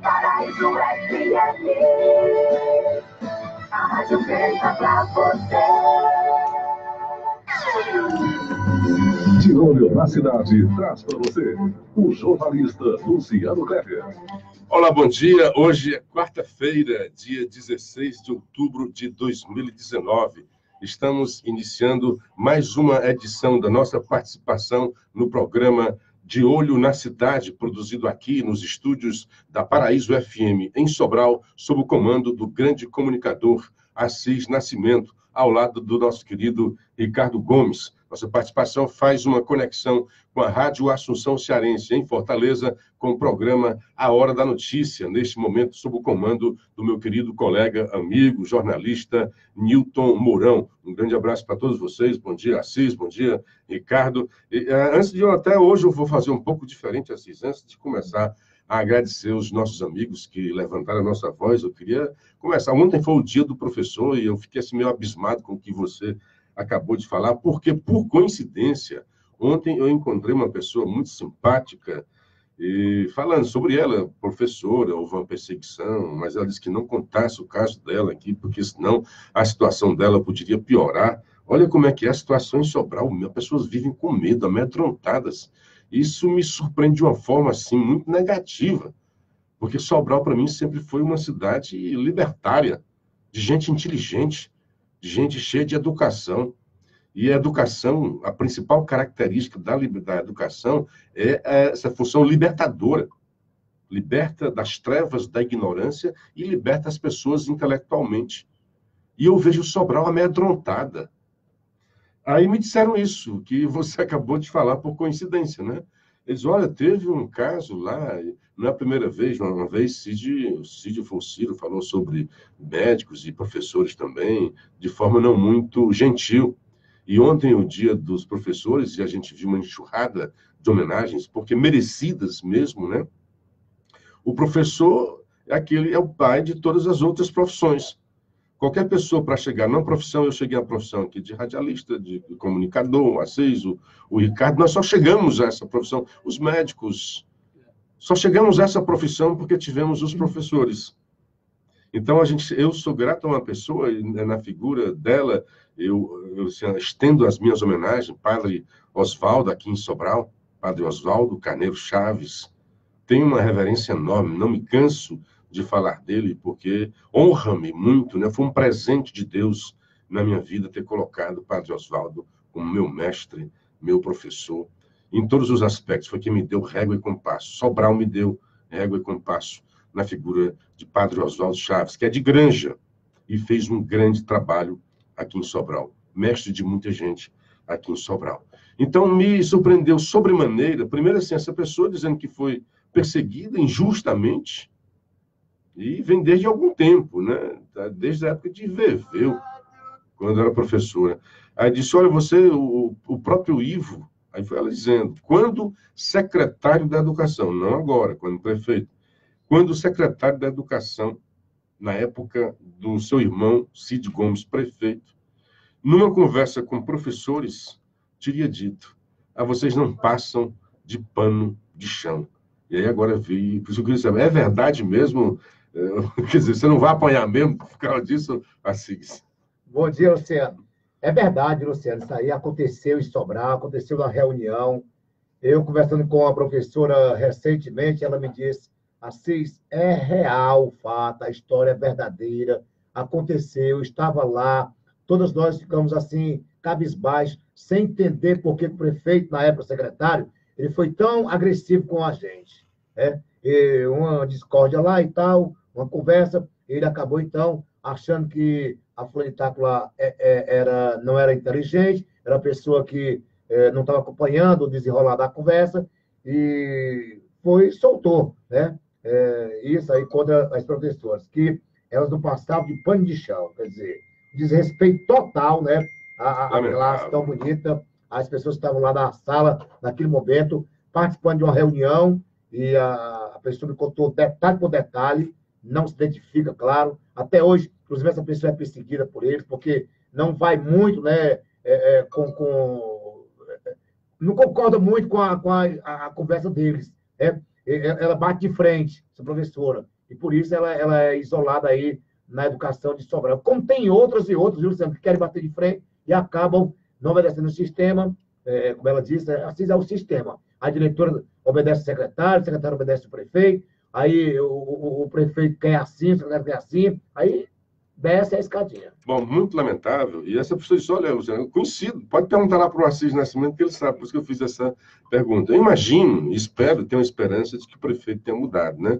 Paraíso FM, a rádio feita pra você. De Olho na Cidade traz para você o jornalista Luciano Kleber. Olá, bom dia. Hoje é quarta-feira, dia 16 de outubro de 2019. Estamos iniciando mais uma edição da nossa participação no programa De Olho na Cidade, produzido aqui nos estúdios da Paraíso FM, em Sobral, sob o comando do grande comunicador Assis Nascimento, ao lado do nosso querido Ricardo Gomes. Nossa participação faz uma conexão com a Rádio Assunção Cearense, em Fortaleza, com o programa A Hora da Notícia, neste momento, sob o comando do meu querido colega, amigo, jornalista, Nilton Mourão. Um grande abraço para todos vocês. Bom dia, Assis. Bom dia, Ricardo. Até hoje eu vou fazer um pouco diferente, Assis. Antes de começar a agradecer os nossos amigos que levantaram a nossa voz, eu queria começar. Ontem foi o dia do professor e eu fiquei assim meio abismado com o que você acabou de falar, porque, por coincidência, ontem eu encontrei uma pessoa muito simpática e falando sobre ela, professora, houve uma perseguição, mas ela disse que não contasse o caso dela aqui, porque senão a situação dela poderia piorar. Olha como é que é a situação em Sobral, as pessoas vivem com medo, amedrontadas. Isso me surpreende de uma forma, assim, muito negativa, porque Sobral, para mim, sempre foi uma cidade libertária, de gente inteligente, de gente cheia de educação. E a educação, a principal característica da educação é essa função libertadora. Liberta das trevas da ignorância e liberta as pessoas intelectualmente. E eu vejo Sobral amedrontada. Aí me disseram isso, que você acabou de falar por coincidência, né? Eles, olha, teve um caso lá, não é a primeira vez, uma vez Cid Fonciro falou sobre médicos e professores também, de forma não muito gentil. E ontem, o dia dos professores, e a gente viu uma enxurrada de homenagens, porque merecidas mesmo, né? O professor é o pai de todas as outras profissões. Qualquer pessoa para chegar numa profissão, eu cheguei à profissão aqui de radialista, de comunicador, Assis, o Ricardo, nós só chegamos a essa profissão. Os médicos, só chegamos a essa profissão porque tivemos os professores. Então, eu sou grato a uma pessoa, e na figura dela, eu estendo as minhas homenagens, Padre Oswaldo, aqui em Sobral, Padre Oswaldo Carneiro Chaves. Tenho uma reverência enorme, não me canso de falar dele, porque honra-me muito, né? Foi um presente de Deus na minha vida ter colocado o Padre Oswaldo como meu mestre, meu professor, em todos os aspectos. Foi quem me deu régua e compasso. Sobral me deu régua e compasso na figura de Padre Oswaldo Chaves, que é de Granja, e fez um grande trabalho aqui em Sobral. Mestre de muita gente aqui em Sobral. Então, me surpreendeu sobremaneira, primeiro assim, essa pessoa dizendo que foi perseguida injustamente, e vem desde algum tempo, né? Desde a época de Veveu, quando era professora. Aí disse, olha, você, o próprio Ivo, aí foi ela dizendo, quando secretário da Educação, não agora, quando prefeito, quando secretário da Educação, na época do seu irmão Cid Gomes, prefeito, numa conversa com professores, teria dito, vocês não passam de pano de chão. E aí agora vi, por isso eu queria saber, é verdade mesmo? Quer dizer, você não vai apanhar mesmo por causa disso, Assis? Bom dia, Luciano. É verdade, Luciano, isso aí aconteceu em Sobral, aconteceu na reunião. Eu, conversando com a professora recentemente, ela me disse, Assis, é real o fato, a história é verdadeira, aconteceu, estava lá, todos nós ficamos assim, cabisbaixos, sem entender por que o prefeito, na época, o secretário, ele foi tão agressivo com a gente, né? E uma discórdia lá e tal, uma conversa, ele acabou, então, achando que a Floritácula não era inteligente, era pessoa que não estava acompanhando o desenrolar da conversa, e soltou, né? Isso aí contra as professoras, que elas não passavam de pano de chão, quer dizer, desrespeito total, né? A classe tão bonita, as pessoas que estavam lá na sala, naquele momento, participando de uma reunião, e a pessoa me contou detalhe por detalhe, não se identifica, claro. Até hoje, inclusive, essa pessoa é perseguida por eles, porque não vai muito, né, não concorda muito com a conversa deles. Né? Ela bate de frente, essa professora. e por isso ela é isolada aí na educação de Sobral. Como tem outras e outros, viu, Luciano, que querem bater de frente e acabam não obedecendo o sistema, como ela disse, assim é o sistema. A diretora obedece ao secretário, o secretário obedece ao prefeito, aí o prefeito quer assim, o secretário quer assim, aí desce a escadinha. Bom, muito lamentável. E essa pessoa disse, olha, Luciano, conhecido, pode perguntar lá para o Assis Nascimento, que ele sabe, por isso que eu fiz essa pergunta. Eu imagino, espero, tenho uma esperança de que o prefeito tenha mudado, né?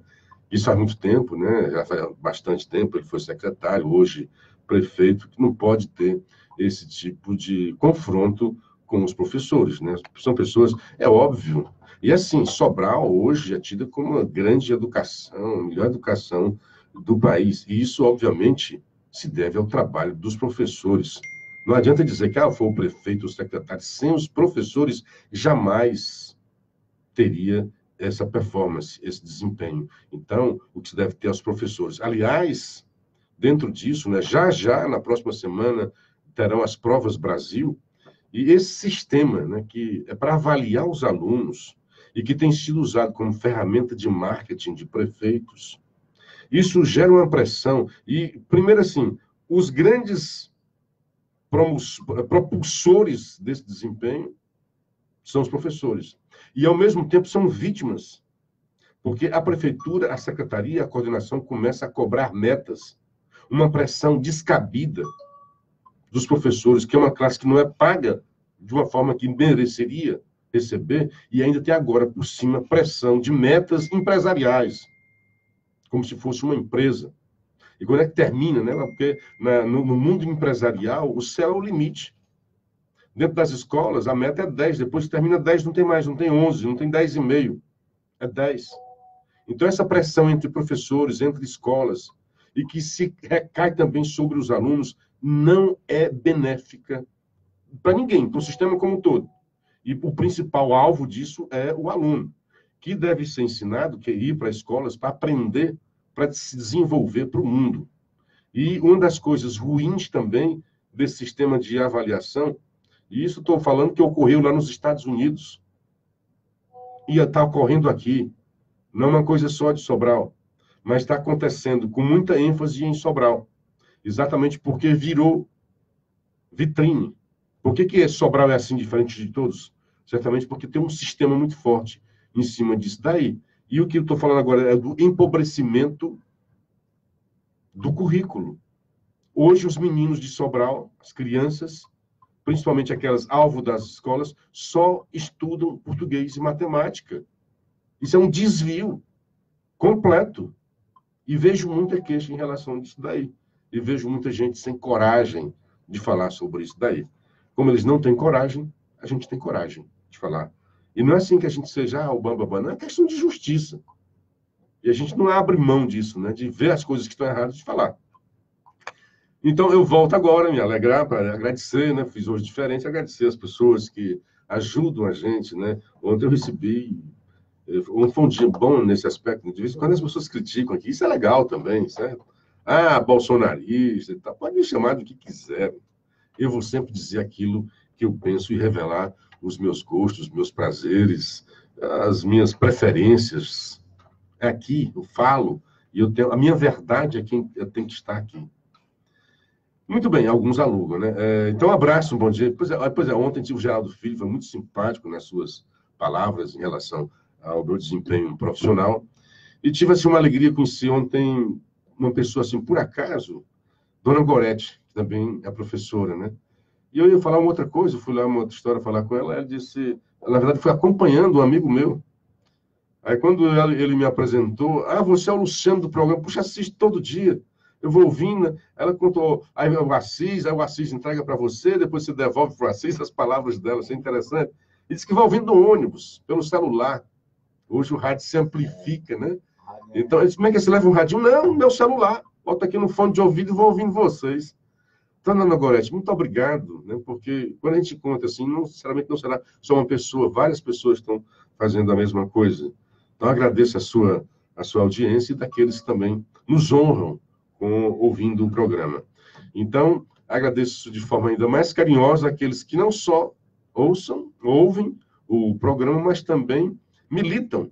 Isso há muito tempo, né? Já faz bastante tempo, ele foi secretário, hoje prefeito, que não pode ter esse tipo de confronto com os professores, né? São pessoas, é óbvio. E assim, Sobral hoje é tida como uma grande educação, a melhor educação do país. E isso, obviamente, se deve ao trabalho dos professores. Não adianta dizer que foi o prefeito, o secretário. Sem os professores, jamais teria essa performance, esse desempenho. Então, o que se deve ter aos professores. Aliás, dentro disso, né, já na próxima semana, terão as provas Brasil, e esse sistema, né, que é para avaliar os alunos e que tem sido usado como ferramenta de marketing de prefeitos, isso gera uma pressão. E, primeiro assim, os grandes propulsores desse desempenho são os professores. E, ao mesmo tempo, são vítimas. Porque a prefeitura, a secretaria, a coordenação começa a cobrar metas. Uma pressão descabida dos professores, que é uma classe que não é paga de uma forma que mereceria receber, e ainda tem agora, por cima, pressão de metas empresariais, como se fosse uma empresa. E quando é que termina, né? Porque no mundo empresarial, o céu é o limite. Dentro das escolas, a meta é 10, depois que termina 10, não tem mais, não tem 11, não tem 10,5, é 10. Então, essa pressão entre professores, entre escolas, e que se recai também sobre os alunos, não é benéfica para ninguém, para o sistema como um todo. E o principal alvo disso é o aluno, que deve ser ensinado, que ir para escolas para aprender, para se desenvolver para o mundo. E uma das coisas ruins também desse sistema de avaliação, e isso estou falando que ocorreu lá nos Estados Unidos, e está ocorrendo aqui, não é uma coisa só de Sobral, mas está acontecendo com muita ênfase em Sobral, exatamente porque virou vitrine. Por que Sobral é assim diferente de todos? Certamente porque tem um sistema muito forte em cima disso daí. E o que eu estou falando agora é do empobrecimento do currículo. Hoje, os meninos de Sobral, as crianças, principalmente aquelas alvo das escolas, só estudam português e matemática. Isso é um desvio completo. E vejo muita queixa em relação a isso daí. E vejo muita gente sem coragem de falar sobre isso daí. Como eles não têm coragem, a gente tem coragem de falar. E não é assim que a gente seja o bambambam, não é questão de justiça. E a gente não abre mão disso, né? De ver as coisas que estão erradas de falar. Então, eu volto agora a me alegrar, para agradecer, né? Fiz hoje diferente, agradecer as pessoas que ajudam a gente, né? Ontem eu recebi... Foi um dia bom nesse aspecto. De vez em quando as pessoas criticam aqui, isso é legal também, certo? Ah, bolsonarista e tal. Pode me chamar do que quiser. Eu vou sempre dizer aquilo que eu penso e revelar os meus gostos, meus prazeres, as minhas preferências. É aqui, eu falo, e eu tenho, a minha verdade é quem eu tenho que estar aqui. Muito bem, alguns alugam, né? Então, um abraço, um bom dia. Pois é, ontem tive o Geraldo Filho, foi muito simpático nas suas palavras em relação ao meu desempenho profissional. E tive, assim, uma alegria de conhecer ontem uma pessoa, assim, por acaso, Dona Gorete, que também é professora, né? E eu ia falar uma outra coisa, fui lá uma outra história falar com ela, ela disse, na verdade, foi acompanhando um amigo meu. Aí, quando ele me apresentou, você é o Luciano do programa, puxa, assisto todo dia. Eu vou ouvindo, ela contou, aí o Assis entrega para você, depois você devolve para o Assis as palavras dela, isso é interessante. E disse que vai ouvindo no ônibus, pelo celular. Hoje o rádio se amplifica, né? Então, ele disse, como é que você leva um radinho? Não, meu celular. Bota aqui no fone de ouvido e vou ouvindo vocês. Então, Dona Gorete, muito obrigado, né? Porque quando a gente conta assim, não, sinceramente não será só uma pessoa, várias pessoas estão fazendo a mesma coisa. Então, agradeço a sua audiência e daqueles que também nos honram ouvindo o programa. Então, agradeço de forma ainda mais carinhosa aqueles que não só ouvem o programa, mas também militam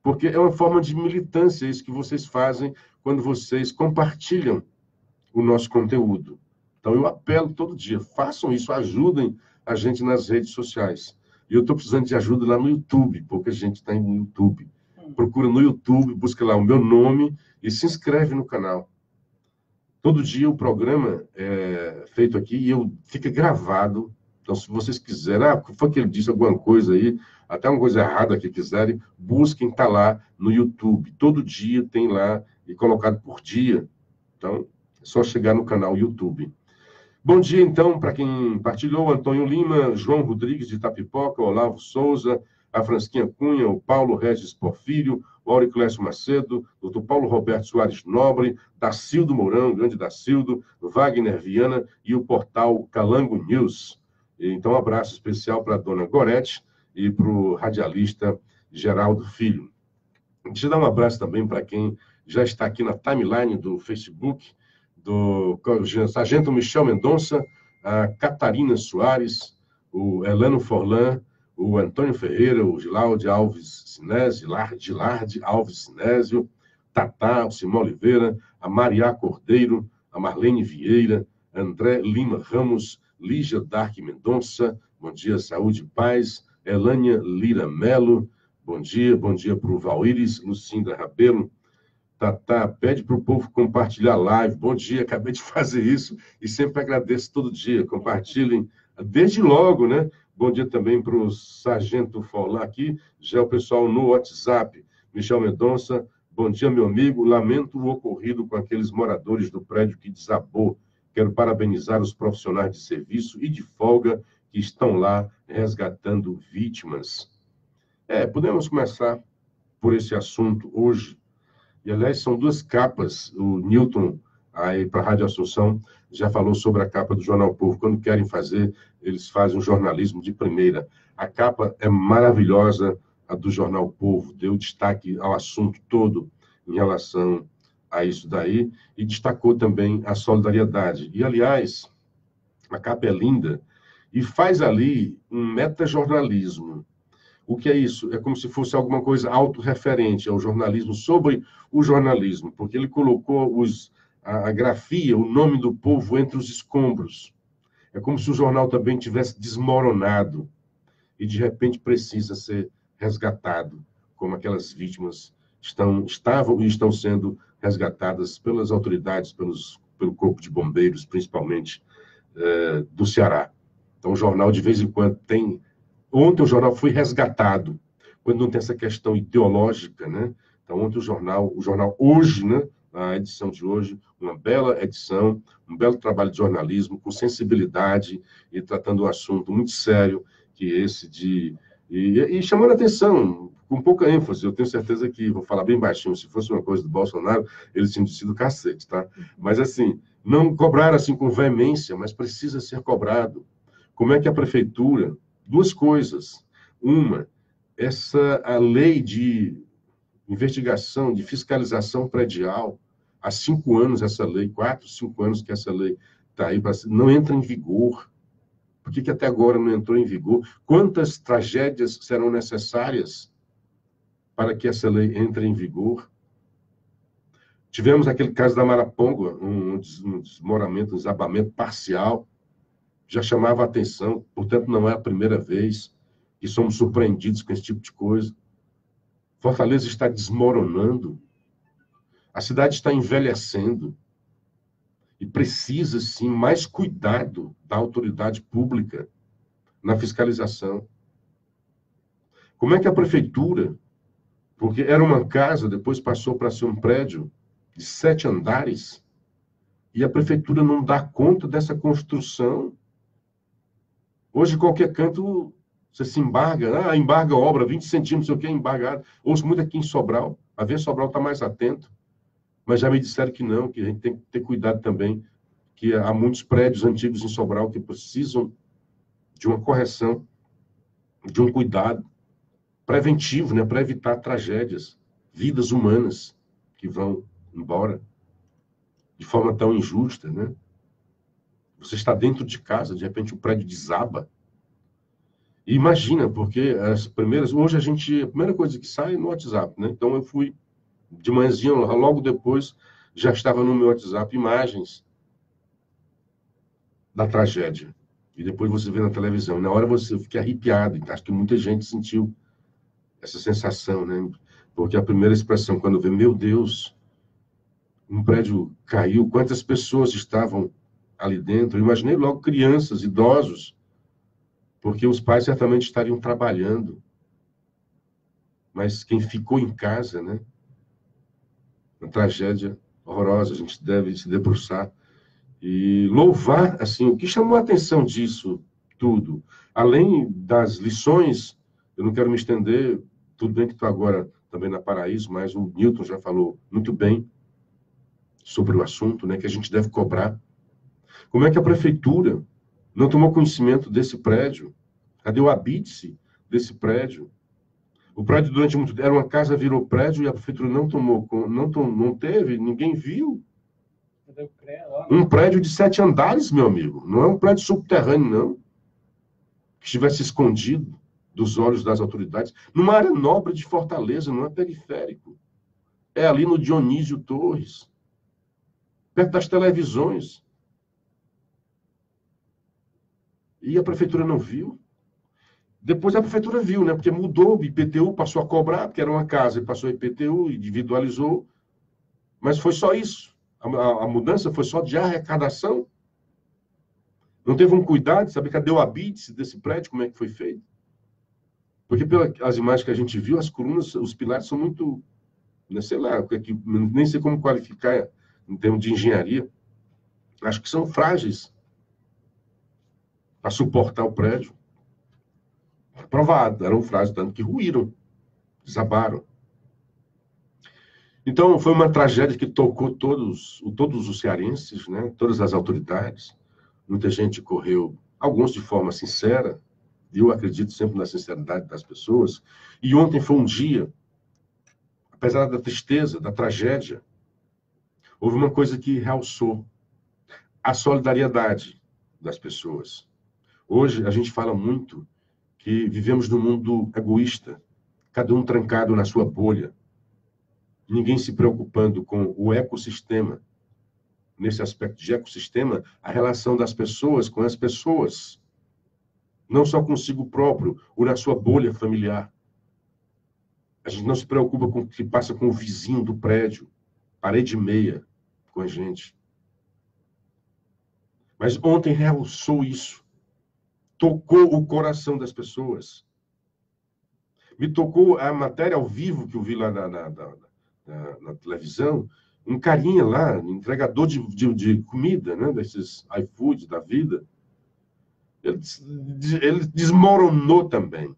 Porque é uma forma de militância isso que vocês fazem quando vocês compartilham o nosso conteúdo. Então, eu apelo todo dia, façam isso, ajudem a gente nas redes sociais. E eu estou precisando de ajuda lá no YouTube, pouca gente está no YouTube. Procura no YouTube, busca lá o meu nome e se inscreve no canal. Todo dia o programa é feito aqui e fica gravado. Então, se vocês quiserem, foi que ele disse alguma coisa aí, até uma coisa errada que quiserem, busquem, tá lá no YouTube. Todo dia tem lá, e colocado por dia. Então, é só chegar no canal YouTube. Bom dia, então, para quem partilhou, Antônio Lima, João Rodrigues de Itapipoca, Olavo Souza, a Fransquinha Cunha, o Paulo Regis Porfírio, o Auriclésio Macedo, doutor Paulo Roberto Soares Nobre, Dacildo Mourão, grande Dacildo, Wagner Viana e o portal Calango News. Então, um abraço especial para a dona Gorete e para o radialista Geraldo Filho. Deixa eu dar um abraço também para quem já está aqui na timeline do Facebook, do Sargento Michel Mendonça, a Catarina Soares, o Elano Forlan, o Antônio Ferreira, o Gilardi Alves Sinésio, Gilardi Alves Sinésio, Tatá, o Simão Oliveira, a Maria Cordeiro, a Marlene Vieira, André Lima Ramos, Lígia Dark Mendonça, bom dia, saúde e paz, Elânia Lira Melo, bom dia para o Valíris, Lucinda Rabelo, Tatá, pede para o povo compartilhar a live. Bom dia, acabei de fazer isso e sempre agradeço todo dia. Compartilhem desde logo, né? Bom dia também para o Sargento Forlan aqui, já o pessoal no WhatsApp. Michel Mendonça, bom dia, meu amigo. Lamento o ocorrido com aqueles moradores do prédio que desabou. Quero parabenizar os profissionais de serviço e de folga que estão lá resgatando vítimas. Podemos começar por esse assunto hoje. E, aliás, são duas capas. O Newton, aí para a Rádio Assunção, já falou sobre a capa do Jornal Povo. Quando querem fazer, eles fazem um jornalismo de primeira. A capa é maravilhosa, a do Jornal Povo. Deu destaque ao assunto todo em relação a isso daí. E destacou também a solidariedade. E, aliás, a capa é linda e faz ali um metajornalismo. O que é isso? É como se fosse alguma coisa autorreferente ao jornalismo, sobre o jornalismo, porque ele colocou a grafia, o nome do povo entre os escombros. É como se o jornal também tivesse desmoronado e, de repente, precisa ser resgatado, como aquelas vítimas estavam e estão sendo resgatadas pelas autoridades, pelo Corpo de Bombeiros, principalmente, do Ceará. Então, o jornal, de vez em quando, tem... Ontem o jornal foi resgatado, quando não tem essa questão ideológica, né? Então, ontem o jornal hoje, né? A edição de hoje, uma bela edição, um belo trabalho de jornalismo, com sensibilidade e tratando um assunto muito sério, que é esse e chamando a atenção, com pouca ênfase. Eu tenho certeza que, vou falar bem baixinho, se fosse uma coisa do Bolsonaro, eles tinham sido cacete, tá? Mas, assim, não cobrar assim com veemência, mas precisa ser cobrado. Como é que a prefeitura... Duas coisas. Uma, a lei de investigação, de fiscalização predial, há 5 anos essa lei, 4, 5 anos que essa lei está aí, não entra em vigor. Por que até agora não entrou em vigor? Quantas tragédias serão necessárias para que essa lei entre em vigor? Tivemos aquele caso da Maraponga, um desmoronamento, um desabamento parcial, já chamava a atenção, portanto, não é a primeira vez que somos surpreendidos com esse tipo de coisa. Fortaleza está desmoronando, a cidade está envelhecendo e precisa, sim, mais cuidado da autoridade pública na fiscalização. Como é que a prefeitura, porque era uma casa, depois passou para ser um prédio de 7 andares, e a prefeitura não dá conta dessa construção? Hoje, qualquer canto, você se embarga. Embarga a obra, 20 centímetros, sei o que, embargado. Ouço muito aqui em Sobral. A ver, Sobral está mais atento. Mas já me disseram que não, que a gente tem que ter cuidado também, que há muitos prédios antigos em Sobral que precisam de uma correção, de um cuidado preventivo, né, para evitar tragédias, vidas humanas que vão embora de forma tão injusta, né? Você está dentro de casa, de repente o prédio desaba. E imagina, porque hoje a primeira coisa que sai é no WhatsApp, né? Então eu fui de manhãzinha, logo depois, já estava no meu WhatsApp imagens da tragédia. E depois você vê na televisão. E na hora você fica arrepiado. E acho que muita gente sentiu essa sensação, né? Porque a primeira expressão, quando vê, meu Deus, um prédio caiu, quantas pessoas estavam ali dentro? Eu imaginei logo crianças, idosos, porque os pais certamente estariam trabalhando. Mas quem ficou em casa, né? Uma tragédia horrorosa. A gente deve se debruçar e louvar, assim, o que chamou a atenção disso tudo. Além das lições, eu não quero me estender, tudo bem que estou agora também na Paraíso, mas o Newton já falou muito bem sobre o assunto, né, que a gente deve cobrar. Como é que a prefeitura não tomou conhecimento desse prédio? Cadê o habite desse prédio? O prédio, durante muito tempo, era uma casa, virou prédio, e a prefeitura não teve, ninguém viu. Um prédio de 7 andares, meu amigo. Não é um prédio subterrâneo, não. Que estivesse escondido dos olhos das autoridades. Numa área nobre de Fortaleza, não é periférico. É ali no Dionísio Torres. Perto das televisões. E a prefeitura não viu. Depois a prefeitura viu, né? Porque mudou, o IPTU passou a cobrar, porque era uma casa, e passou a IPTU, individualizou. Mas foi só isso. A mudança foi só de arrecadação. Não teve um cuidado, sabe? Cadê o habite desse prédio? Como é que foi feito? Porque pelas imagens que a gente viu, as colunas, os pilares são muito, né, sei lá, nem sei como qualificar em termos de engenharia. Acho que são frágeis para suportar o prédio. Provado, eram frágeis, tanto que ruíram, desabaram. Então, foi uma tragédia que tocou todos os cearenses, né? Todas as autoridades. Muita gente correu, alguns de forma sincera, e eu acredito sempre na sinceridade das pessoas. E ontem foi um dia, apesar da tristeza, da tragédia, houve uma coisa que realçou: a solidariedade das pessoas. Hoje, a gente fala muito que vivemos num mundo egoísta, cada um trancado na sua bolha, ninguém se preocupando com o ecossistema. Nesse aspecto de ecossistema, a relação das pessoas com as pessoas, não só consigo próprio, ou na sua bolha familiar. A gente não se preocupa com o que passa com o vizinho do prédio, parede e meia, com a gente. Mas ontem realçou isso. Tocou o coração das pessoas. Me tocou a matéria ao vivo que eu vi lá na televisão, um carinha lá, entregador de comida, né, desses iFood da vida. Ele desmoronou também.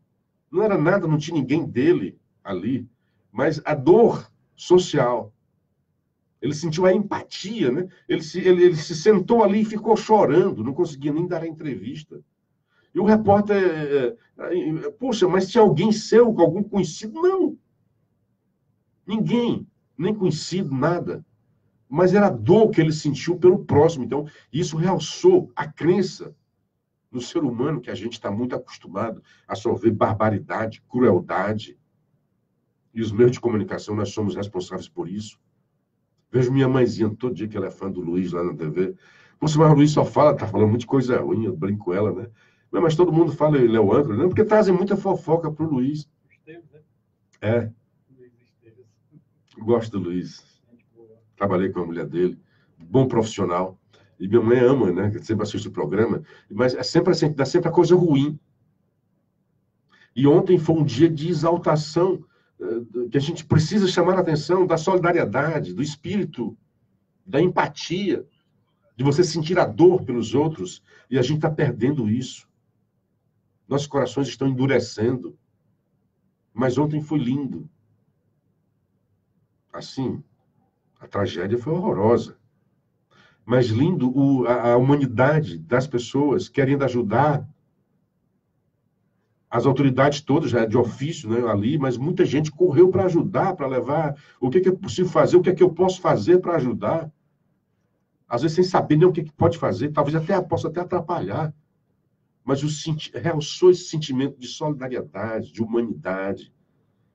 Não era nada, não tinha ninguém dele ali, mas a dor social. Ele sentiu a empatia, né? Ele se sentou ali e ficou chorando, não conseguia nem dar a entrevista. E o repórter, poxa, mas tinha alguém seu, algum conhecido? Não. Ninguém, nem conhecido, nada. Mas era a dor que ele sentiu pelo próximo. Então, isso realçou a crença no ser humano, que a gente está muito acostumado a só ver barbaridade, crueldade. E os meios de comunicação, nós somos responsáveis por isso. Vejo minha mãezinha todo dia, que ela é fã do Luiz lá na TV. Poxa, mas o Luiz só fala, tá falando muita coisa ruim, eu brinco com ela, né? Mas todo mundo fala, ele é o âncora, né? Porque trazem muita fofoca pro Luiz. É. Gosto do Luiz. Trabalhei com a mulher dele. Bom profissional. E minha mãe ama, né? Sempre assiste o programa. Mas é sempre assim, dá sempre a coisa ruim. E ontem foi um dia de exaltação, que a gente precisa chamar a atenção da solidariedade, do espírito, da empatia, de você sentir a dor pelos outros. E a gente está perdendo isso. Nossos corações estão endurecendo. Mas ontem foi lindo. Assim, a tragédia foi horrorosa. Mas lindo a humanidade das pessoas querendo ajudar. As autoridades todas, já de ofício, né, ali, mas muita gente correu para ajudar, para levar. O que é possível fazer, o que é que eu posso fazer para ajudar? Às vezes sem saber nem o que pode fazer, talvez possa até atrapalhar. mas realçou esse sentimento de solidariedade, de humanidade.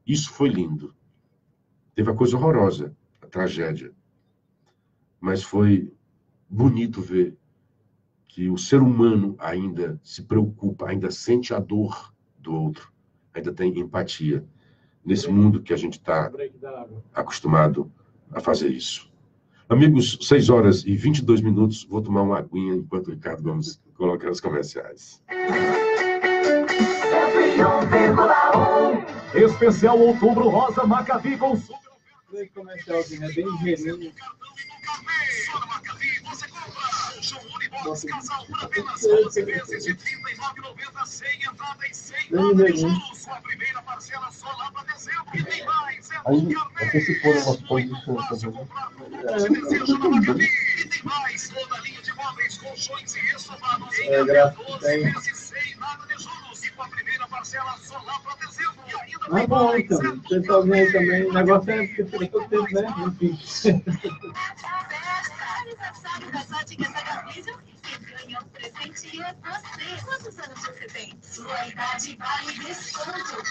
Isso foi lindo. Teve a coisa horrorosa, a tragédia. Mas foi bonito ver que o ser humano ainda se preocupa, ainda sente a dor do outro, ainda tem empatia. Nesse mundo que a gente está acostumado a fazer isso. Amigos, 6 horas e 22 minutos. Vou tomar uma aguinha enquanto o Ricardo Gomes coloca os comerciais. 101,1. Especial Outubro Rosa Maccabi com super Esse comercial aqui, né? Bem genuíno. Nossa, casal por apenas 12 vezes de R$ 39,90 sem entrada e sem nada de juros. Sua primeira parcela só lá para dezembro. E tem mais. Aí, até se for uma posição Você deseja na Maccabi. E tem mais. Toda a linha de móveis, colchões e estofados em É, 12 vezes sem nada de juros. E com a primeira parcela só lá para dezembro. E ainda Mas tem bom, mais. então. Você tá vendo aí também. O negócio é porque fica todo tempo, né? Enfim. Aniversário das óticas Agavision, quem ganha um presente é você. Quantos anos você tem? Sua idade vale desconto.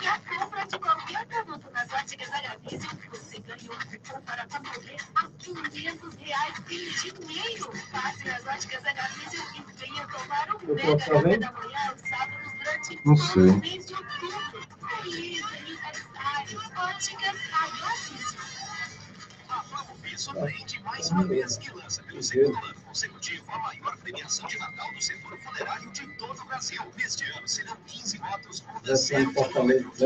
E a compra de qualquer produto nas óticas Agavision, você ganha um cupom para concorrer a R$ 500 em dinheiro. Passe nas óticas Agavision e venha tomar um mega café da manhã aos sábados durante todo o mês de outubro. Feliz aniversário, óticas Agavision. A Promofis surpreende mais uma vez e lança pelo segundo ano consecutivo a maior premiação de Natal do setor funerário de todo o Brasil. Neste ano serão 15 motos Honda Zero e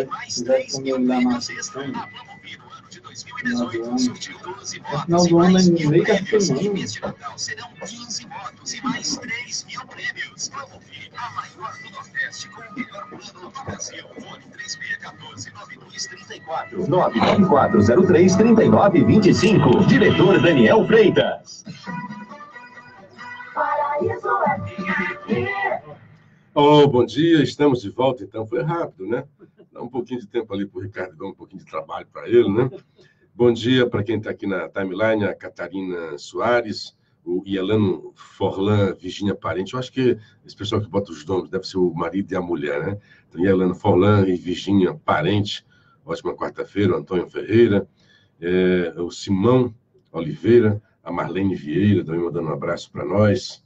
mais 3 mil prêmios extra. A Promofis no ano de 2018 sortiu 12 motos e mais 1.000 prêmios. E neste Natal serão 15 motos e mais 3 mil prêmios. Promofis, a maior do Nordeste com o melhor plano do Brasil. Fone 3614-9234. 99403-3925. Diretor Daniel Freitas. Paraíso FM. Oh, bom dia, estamos de volta, então. Foi rápido, né? Dá um pouquinho de tempo ali para o Ricardo, dá um pouquinho de trabalho para ele, né? Bom dia para quem está aqui na timeline, a Catarina Soares, o Ielano Forlan, Virgínia Parente. Eu acho que esse pessoal que bota os nomes deve ser o marido e a mulher, né? Então, Ielano Forlan e Virgínia Parente. Ótima quarta-feira, o Antônio Ferreira, o Simão Oliveira, a Marlene Vieira, também mandando um abraço para nós.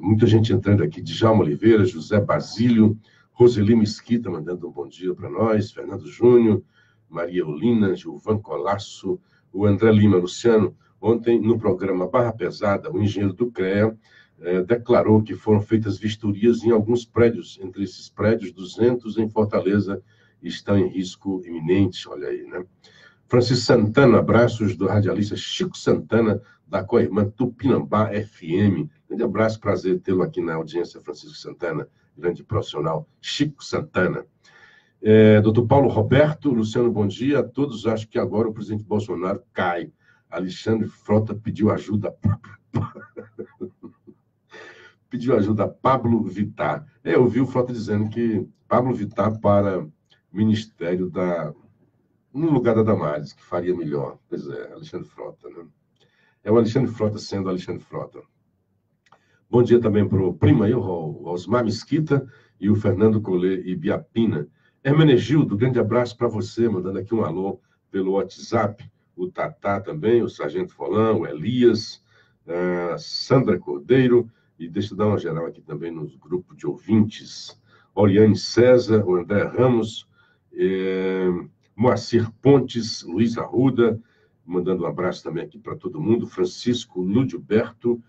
Muita gente entrando aqui, Djalma Oliveira, José Basílio, Roseli Mesquita mandando um bom dia para nós, Fernando Júnior, Maria Olina, Gilvan Colasso, o André Lima, Luciano. Ontem, no programa Barra Pesada, o engenheiro do CREA declarou que foram feitas vistorias em alguns prédios, entre esses prédios, 200 em Fortaleza, estão em risco iminente, olha aí, né? Francisco Santana, abraços do radialista Chico Santana, da Coirmã Tupinambá FM. Grande abraço, prazer tê-lo aqui na audiência, Francisco Santana, grande profissional, Chico Santana. Doutor Paulo Roberto, Luciano, bom dia a todos. Acho que agora o presidente Bolsonaro cai. Alexandre Frota pediu ajuda. Pediu ajuda a Pablo Vittar. Eu ouvi o Frota dizendo que Pablo Vittar para o Ministério no lugar da Damares, que faria melhor. Pois é, Alexandre Frota, né? É o Alexandre Frota sendo Alexandre Frota. Bom dia também para o primo aí, o Osmar Mesquita e o Fernando Colê e Biapina. Hermenegildo, grande abraço para você, mandando aqui um alô pelo WhatsApp. O Tatá também, o Sargento Folão, o Elias, a Sandra Cordeiro, e deixa eu dar uma geral aqui também nos grupos de ouvintes. Oriane César, o André Ramos, Moacir Pontes, Luiz Arruda, mandando um abraço também aqui para todo mundo, Francisco Ludilberto,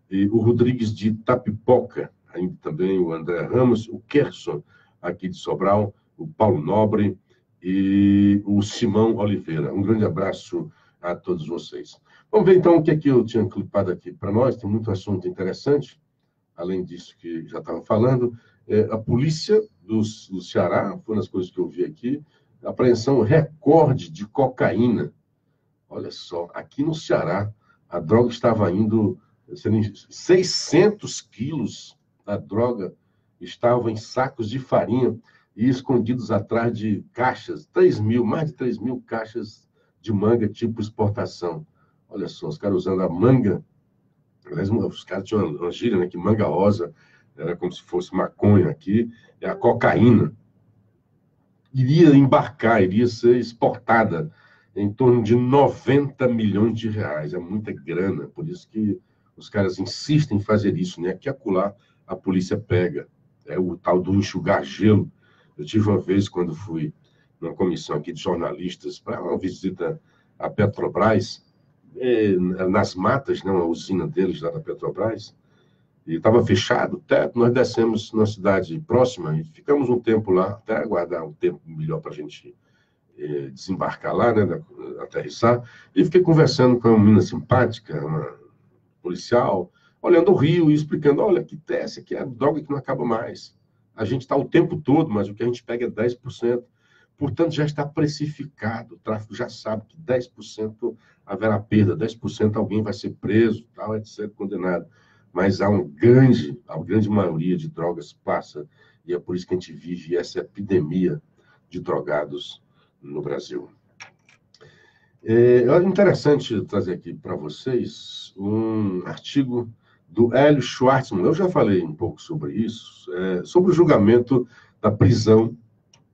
e o Rodrigues de Tapipoca, ainda também o André Ramos, o Kerson, aqui de Sobral, o Paulo Nobre e o Simão Oliveira. Um grande abraço a todos vocês. Vamos ver, então, o que é que eu tinha clipado aqui para nós. Tem muito assunto interessante, além disso que já estava falando. A polícia do Ceará, foi uma das coisas que eu vi aqui, apreensão recorde de cocaína. Olha só, aqui no Ceará, a droga estava indo... 600 quilos da droga estavam em sacos de farinha e escondidos atrás de caixas, mais de 3 mil caixas de manga tipo exportação. Olha só, os caras usando a manga, aliás, os caras tinham uma gíria, né, que manga rosa era como se fosse maconha aqui, é a cocaína, iria embarcar, iria ser exportada em torno de 90 milhões de reais. É muita grana, por isso que os caras insistem em fazer isso, né? Que acolá a polícia pega. É o tal do enxugar gelo. Eu tive uma vez, quando fui numa comissão aqui de jornalistas, para uma visita à Petrobras, nas matas, né, uma usina deles lá da Petrobras, e estava fechado o teto, nós descemos na cidade próxima e ficamos um tempo lá, até aguardar um tempo melhor para a gente desembarcar lá, né, aterrissar, e fiquei conversando com uma menina simpática, uma policial, olhando o rio e explicando, olha, que desce aqui é droga que não acaba mais. A gente está o tempo todo, mas o que a gente pega é 10%. Portanto, já está precificado. O tráfico já sabe que 10% haverá perda, 10% alguém vai ser preso, tal, etc., condenado. Mas a grande maioria de drogas passa, e é por isso que a gente vive essa epidemia de drogados no Brasil. É interessante trazer aqui para vocês um artigo do Hélio Schwartzman. Eu já falei um pouco sobre isso, sobre o julgamento da prisão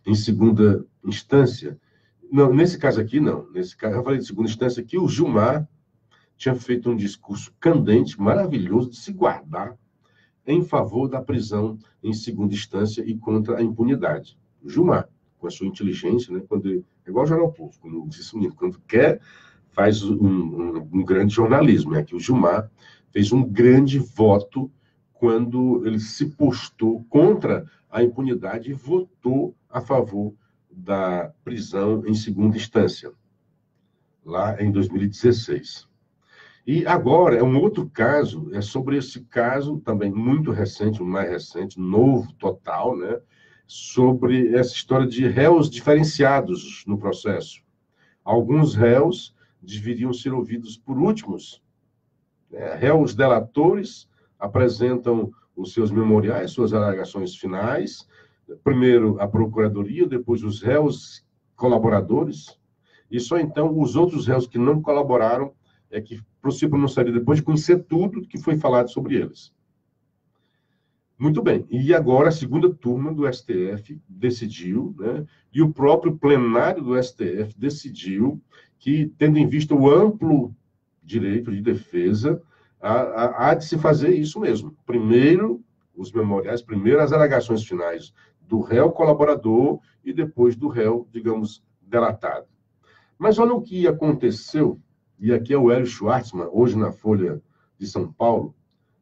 em segunda instância. Não, nesse caso aqui, não. Nesse caso, eu falei de segunda instância que o Gilmar tinha feito um discurso candente, maravilhoso, de se guardar em favor da prisão em segunda instância e contra a impunidade. O Gilmar, com a sua inteligência, né, é igual o Jornal Povo, como disse o menino, quando quer, faz um grande jornalismo. Aqui o Gilmar fez um grande voto quando ele se postou contra a impunidade e votou a favor da prisão em segunda instância, lá em 2016. E agora é um outro caso, é sobre esse caso também muito recente, o mais recente, novo, total, né? Sobre essa história de réus diferenciados no processo. Alguns réus deveriam ser ouvidos por últimos. Réus delatores apresentam os seus memoriais, suas alegações finais, primeiro a procuradoria, depois os réus colaboradores, e só então os outros réus que não colaboraram é que se pronunciaria depois de conhecer tudo que foi falado sobre eles. Muito bem, e agora a segunda turma do STF decidiu, né, e o próprio plenário do STF decidiu que, tendo em vista o amplo direito de defesa, há de se fazer isso mesmo. Primeiro, os memoriais, primeiro as alegações finais do réu colaborador e depois do réu, digamos, delatado. Mas olha o que aconteceu, e aqui é o Hélio Schwartzman, hoje na Folha de São Paulo,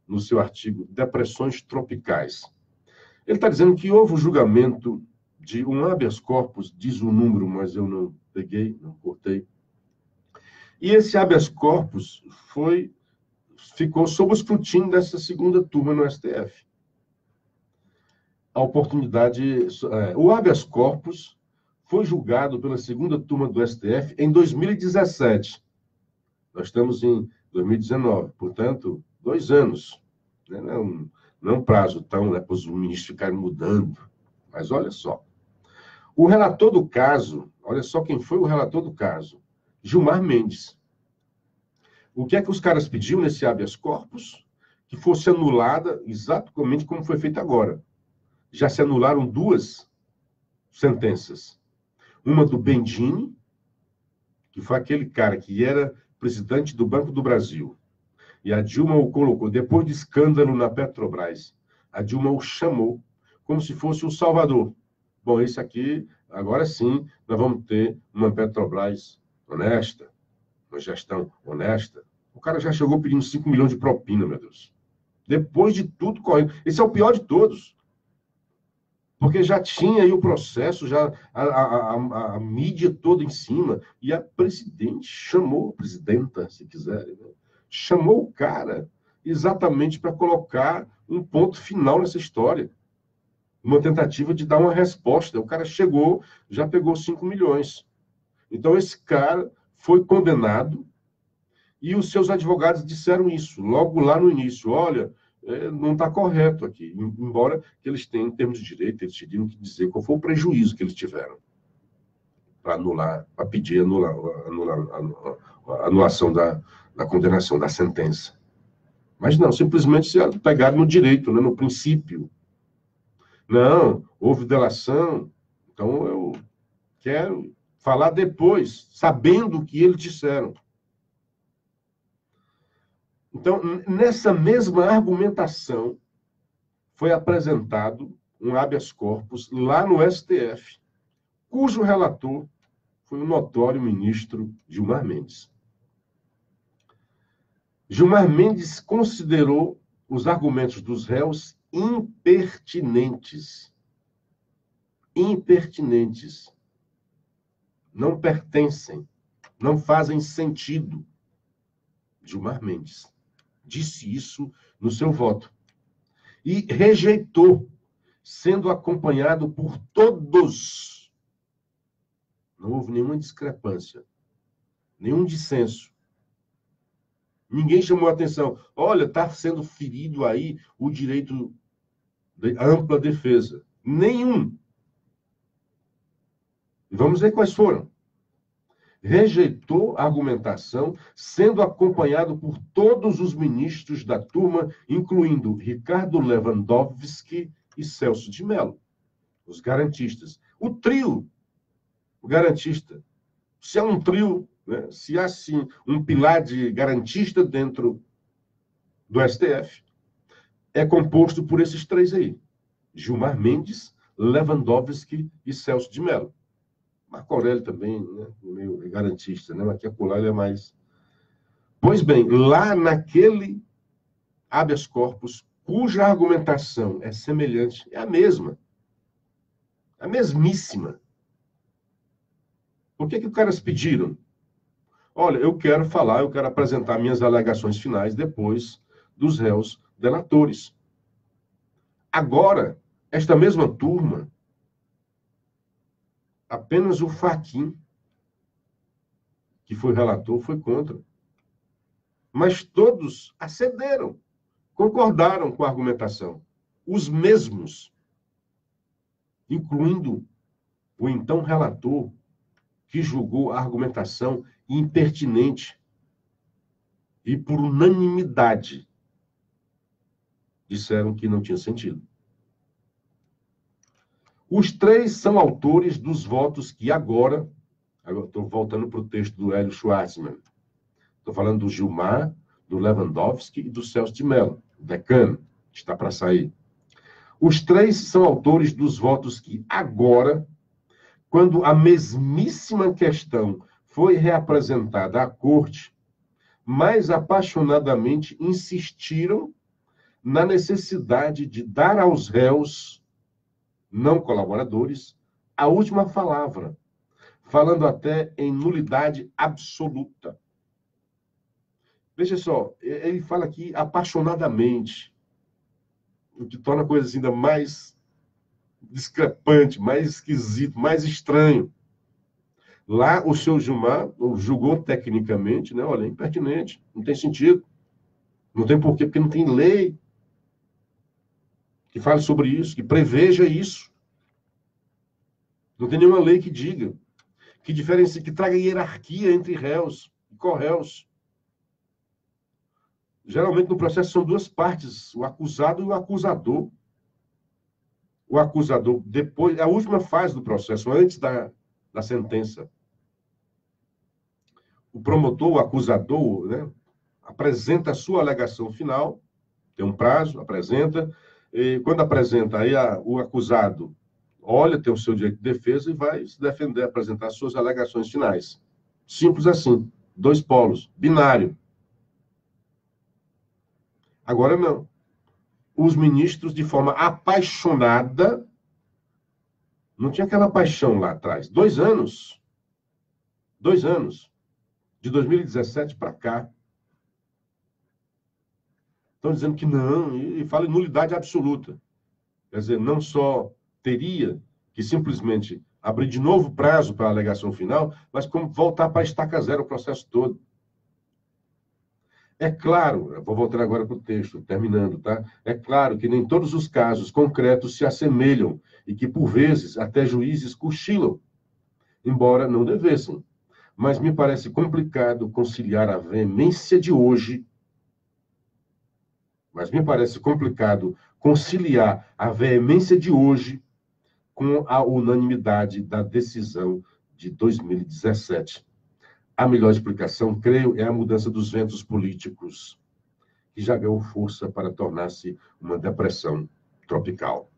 no seu artigo Depressões Tropicais. Ele está dizendo que houve o julgamento de um habeas corpus, diz o número, mas eu não peguei, não cortei. E esse habeas corpus ficou sob o escrutínio dessa segunda turma no STF. A oportunidade... o habeas corpus foi julgado pela segunda turma do STF em 2017. Nós estamos em 2019, portanto, 2 anos. Né? Não é um prazo tão, né, para os ministros ficarem mudando. Mas olha só. O relator do caso, olha só quem foi o relator do caso, Gilmar Mendes. O que é que os caras pediam nesse habeas corpus? Que fosse anulada exatamente como foi feito agora. Já se anularam 2 sentenças. Uma do Bendini, que foi aquele cara que era presidente do Banco do Brasil. E a Dilma o colocou, depois de escândalo na Petrobras, a Dilma o chamou como se fosse o Salvador. Bom, esse aqui, agora sim, nós vamos ter uma Petrobras honesta, uma gestão honesta. O cara já chegou pedindo 5 milhões de propina, meu Deus. Depois de tudo correndo. Esse é o pior de todos. Porque já tinha aí o processo, já a mídia toda em cima, e a presidente chamou, a presidenta, se quiserem, né? Chamou o cara exatamente para colocar um ponto final nessa história. Uma tentativa de dar uma resposta. O cara chegou, já pegou 5 milhões. Então, esse cara foi condenado e os seus advogados disseram isso, logo lá no início. Olha, não está correto aqui. Embora que eles tenham, em termos de direito, eles teriam que dizer qual foi o prejuízo que eles tiveram para anular, para pedir a anulação da condenação, da sentença. Mas não, simplesmente se pegaram no direito, né, no princípio. Não, houve delação, então eu quero falar depois, sabendo o que eles disseram. Então, nessa mesma argumentação, foi apresentado um habeas corpus lá no STF, cujo relator foi o notório ministro Gilmar Mendes. Gilmar Mendes considerou os argumentos dos réus impertinentes. Impertinentes. Não pertencem, não fazem sentido. Gilmar Mendes disse isso no seu voto. E rejeitou, sendo acompanhado por todos. Não houve nenhuma discrepância, nenhum dissenso. Ninguém chamou a atenção. Olha, está sendo ferido aí o direito de ampla defesa. Nenhum. Vamos ver quais foram. Rejeitou a argumentação, sendo acompanhado por todos os ministros da turma, incluindo Ricardo Lewandowski e Celso de Mello, os garantistas. O trio garantista. Se há um trio, né, se há, sim, um pilar de garantista dentro do STF, é composto por esses três aí. Gilmar Mendes, Lewandowski e Celso de Mello. Marco Aurélio também, né, meio garantista, né, mas aqui acolá ele é mais... Pois bem, lá naquele habeas corpus, cuja argumentação é semelhante, é a mesma. A mesmíssima. Por que os caras pediram? Olha, eu quero falar, eu quero apresentar minhas alegações finais depois dos réus delatores. Agora, esta mesma turma, apenas o Fachin, que foi relator, foi contra. Mas todos acederam, concordaram com a argumentação. Os mesmos, incluindo o então relator, que julgou a argumentação impertinente e, por unanimidade, disseram que não tinha sentido. Os três são autores dos votos que agora estou voltando para o texto do Hélio Schwartzman, estou falando do Gilmar, do Lewandowski e do Celso de Mello, o decano, que está para sair. Os três são autores dos votos que agora, quando a mesmíssima questão foi reapresentada à corte, mais apaixonadamente insistiram na necessidade de dar aos réus não colaboradores, a última palavra, falando até em nulidade absoluta. Veja só, ele fala aqui apaixonadamente, o que torna a coisa ainda mais discrepante, mais esquisito, mais estranho. Lá, o seu Gilmar julgou tecnicamente, né? Olha, é impertinente, não tem sentido. Não tem porquê, porque não tem lei que fale sobre isso, que preveja isso. Não tem nenhuma lei que diga, que diferencie, que traga hierarquia entre réus e corréus. Geralmente, no processo, são duas partes, o acusado e o acusador. O acusador, depois, é a última fase do processo, antes da sentença. O promotor, o acusador, né, apresenta a sua alegação final, tem um prazo, apresenta, e quando apresenta, aí o acusado olha, tem o seu direito de defesa e vai se defender, apresentar suas alegações finais. Simples assim, dois polos, binário. Agora não. Os ministros, de forma apaixonada, não tinha aquela paixão lá atrás. 2 anos. 2 anos. De 2017 para cá. Estão dizendo que não, e falam em nulidade absoluta. Quer dizer, não só teria que simplesmente abrir de novo prazo para a alegação final, mas como voltar para a estaca zero o processo todo. É claro, eu vou voltar agora para o texto, terminando, tá? É claro que nem todos os casos concretos se assemelham e que, por vezes, até juízes cochilam, embora não devessem. Mas me parece complicado conciliar a veemência de hoje Mas me parece complicado conciliar a veemência de hoje com a unanimidade da decisão de 2017. A melhor explicação, creio, é a mudança dos ventos políticos, que já ganhou força para tornar-se uma depressão tropical.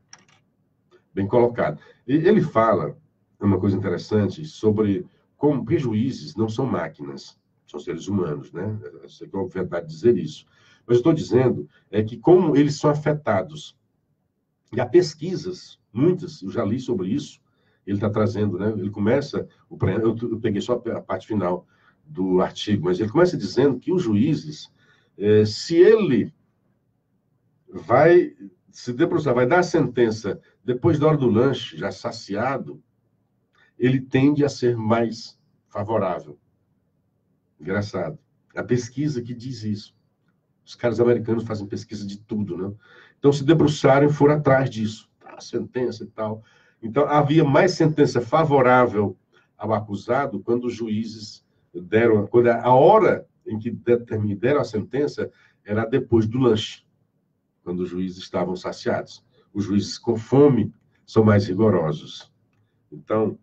Bem colocado. E ele fala uma coisa interessante sobre como que juízes não são máquinas, são seres humanos, né? Eu sei que é verdade dizer isso. Mas eu estou dizendo que como eles são afetados, e há pesquisas, muitas, eu já li sobre isso, ele está trazendo, né? Ele começa, eu peguei só a parte final do artigo, mas ele começa dizendo que os juízes, se ele vai se debruçar, vai dar a sentença depois da hora do lanche, já saciado, ele tende a ser mais favorável. Engraçado. A pesquisa que diz isso. Os caras americanos fazem pesquisa de tudo, né? Então, se debruçaram e foram atrás disso. A sentença e tal. Então, havia mais sentença favorável ao acusado quando os juízes deram... Quando a hora em que deram a sentença era depois do lanche, quando os juízes estavam saciados. Os juízes com fome são mais rigorosos. Então,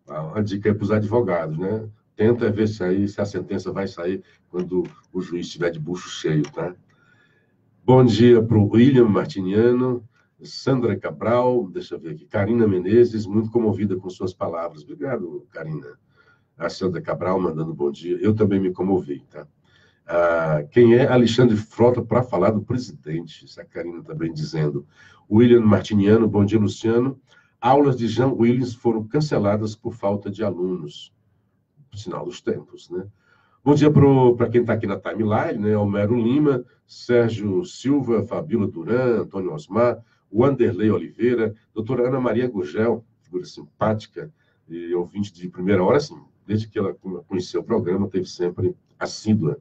a dica é para os advogados, né? Tenta ver se a sentença vai sair quando o juiz estiver de bucho cheio, tá? Bom dia para o William Martiniano, Sandra Cabral, deixa eu ver aqui, Karina Menezes, muito comovida com suas palavras. Obrigado, Karina. A Sandra Cabral mandando bom dia. Eu também me comovi, tá? Quem é Alexandre Frota para falar do presidente? Isso a Karina também dizendo. William Martiniano, bom dia, Luciano. Aulas de Jean Willis foram canceladas por falta de alunos. Sinal dos tempos, né? Bom dia para quem está aqui na timeline, né? Homero Lima, Sérgio Silva, Fabíola Duran, Antônio Osmar, Wanderley Oliveira, doutora Ana Maria Gurgel, figura simpática e ouvinte de primeira hora, assim, desde que ela conheceu o programa, teve sempre assídua.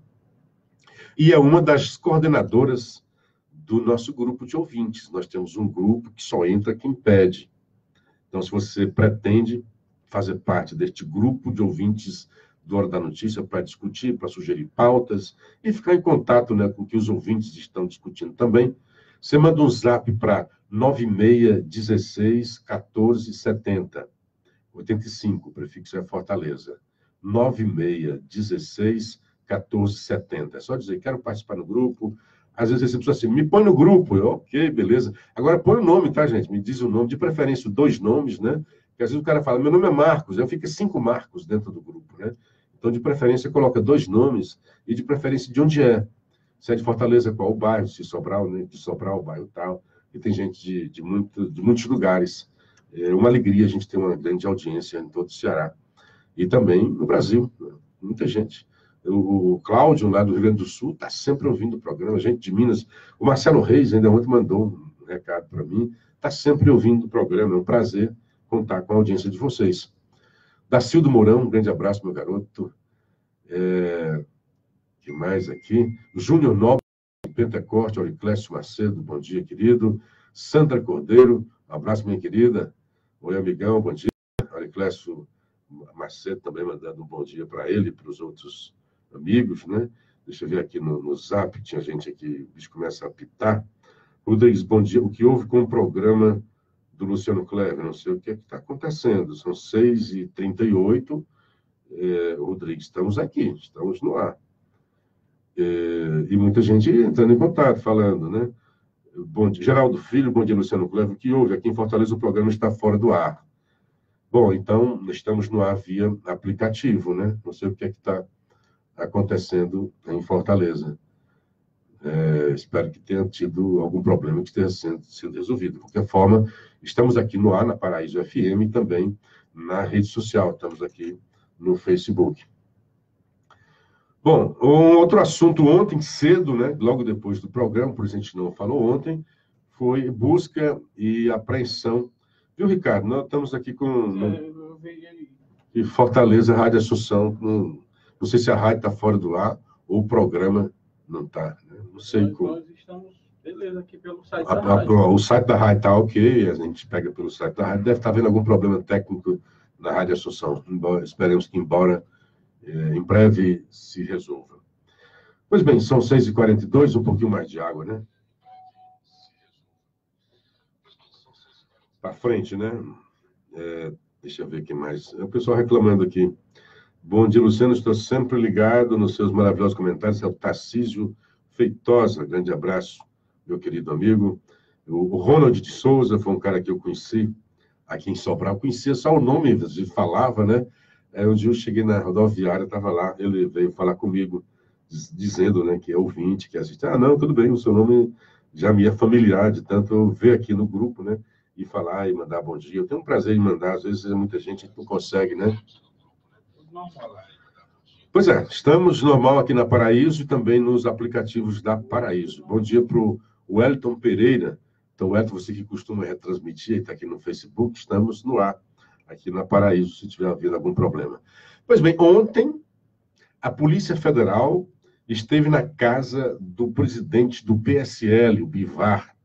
E é uma das coordenadoras do nosso grupo de ouvintes. Nós temos um grupo que só entra quem pede. Então, se você pretende fazer parte deste grupo de ouvintes do Hora da Notícia para discutir, para sugerir pautas e ficar em contato, né, com o que os ouvintes estão discutindo também, você manda um zap para 9616 1470 85, o prefixo é Fortaleza. 9616 1470. É só dizer, quero participar no grupo. Às vezes você precisa assim, me põe no grupo. Eu, ok, beleza. Agora põe o nome, tá, gente? Me diz o nome, de preferência 2 nomes, né? Porque às vezes o cara fala, meu nome é Marcos, eu fico 5 Marcos dentro do grupo, né? Então, de preferência, coloca 2 nomes e de preferência de onde é. Se é de Fortaleza, qual o bairro, se Sobral, né? De Sobral, o bairro tal. E tem gente de muitos lugares. É uma alegria a gente ter uma grande audiência em todo o Ceará. E também no Brasil, né? Muita gente. O Cláudio, lá do Rio Grande do Sul, está sempre ouvindo o programa. Gente de Minas. O Marcelo Reis ainda ontem mandou um recado para mim. Está sempre ouvindo o programa. É um prazer contar com a audiência de vocês. Dacildo Mourão, um grande abraço, meu garoto. Que mais aqui? Júnior Nobre, Pentecoste, Auriclésio Macedo, bom dia, querido. Sandra Cordeiro, um abraço, minha querida. Oi, amigão, bom dia. Auriclésio Macedo também mandando um bom dia para ele e para os outros amigos, né? Deixa eu ver aqui no Zap, tinha gente aqui, o bicho começa a apitar. Rodrigues, bom dia. O que houve com o programa do Luciano Clever? Não sei o que está acontecendo. São 6h38. Rodrigues, estamos aqui, estamos no ar. E muita gente entrando em contato, falando, né? Bom dia, Geraldo Filho, bom dia, Luciano Clever. O que houve? Aqui em Fortaleza o programa está fora do ar. Bom, então, estamos no ar via aplicativo, né? Não sei o que é que está acontecendo em Fortaleza. Espero que tenha tido algum problema que esteja sendo resolvido. De qualquer forma, estamos aqui no ar, na Paraíso FM, e também na rede social. Estamos aqui no Facebook. Bom, um outro assunto ontem, cedo, né? Logo depois do programa, por isso a gente não falou ontem, foi busca e apreensão. Viu, Ricardo? Nós estamos aqui com... E Fortaleza, Rádio Assunção. Não sei se a rádio está fora do ar ou o programa não está. Né? Não sei como. Nós estamos, beleza, aqui pelo site da rádio. O site da rádio está ok, a gente pega pelo site da rádio. Deve estar havendo algum problema técnico na Rádio Assunção. Esperemos que, embora em breve se resolva. Pois bem, são 6h42, um pouquinho mais de água, né? para frente, né? Deixa eu ver aqui mais. O pessoal reclamando aqui. Bom dia, Luciano. Estou sempre ligado nos seus maravilhosos comentários. É o Tarcísio Feitosa. Grande abraço, meu querido amigo. O Ronald de Souza foi um cara que eu conheci aqui em Sobral. Eu conhecia só o nome, falava, né? Um dia eu cheguei na rodoviária, estava lá, ele veio falar comigo, dizendo, né, que é ouvinte, que assiste. Ah, não, tudo bem, o seu nome já me é familiar, de tanto eu ver aqui no grupo, né? E falar e mandar bom dia. Eu tenho um prazer em mandar, às vezes muita gente não consegue, né? Pois é, estamos normal aqui na Paraíso e também nos aplicativos da Paraíso. Bom dia para o Wellington Pereira. Então, Wellington, você que costuma retransmitir, está aqui no Facebook, estamos no ar, aqui na Paraíso, se tiver havido algum problema. Pois bem, ontem, a Polícia Federal esteve na casa do presidente do PSL, o Bivar,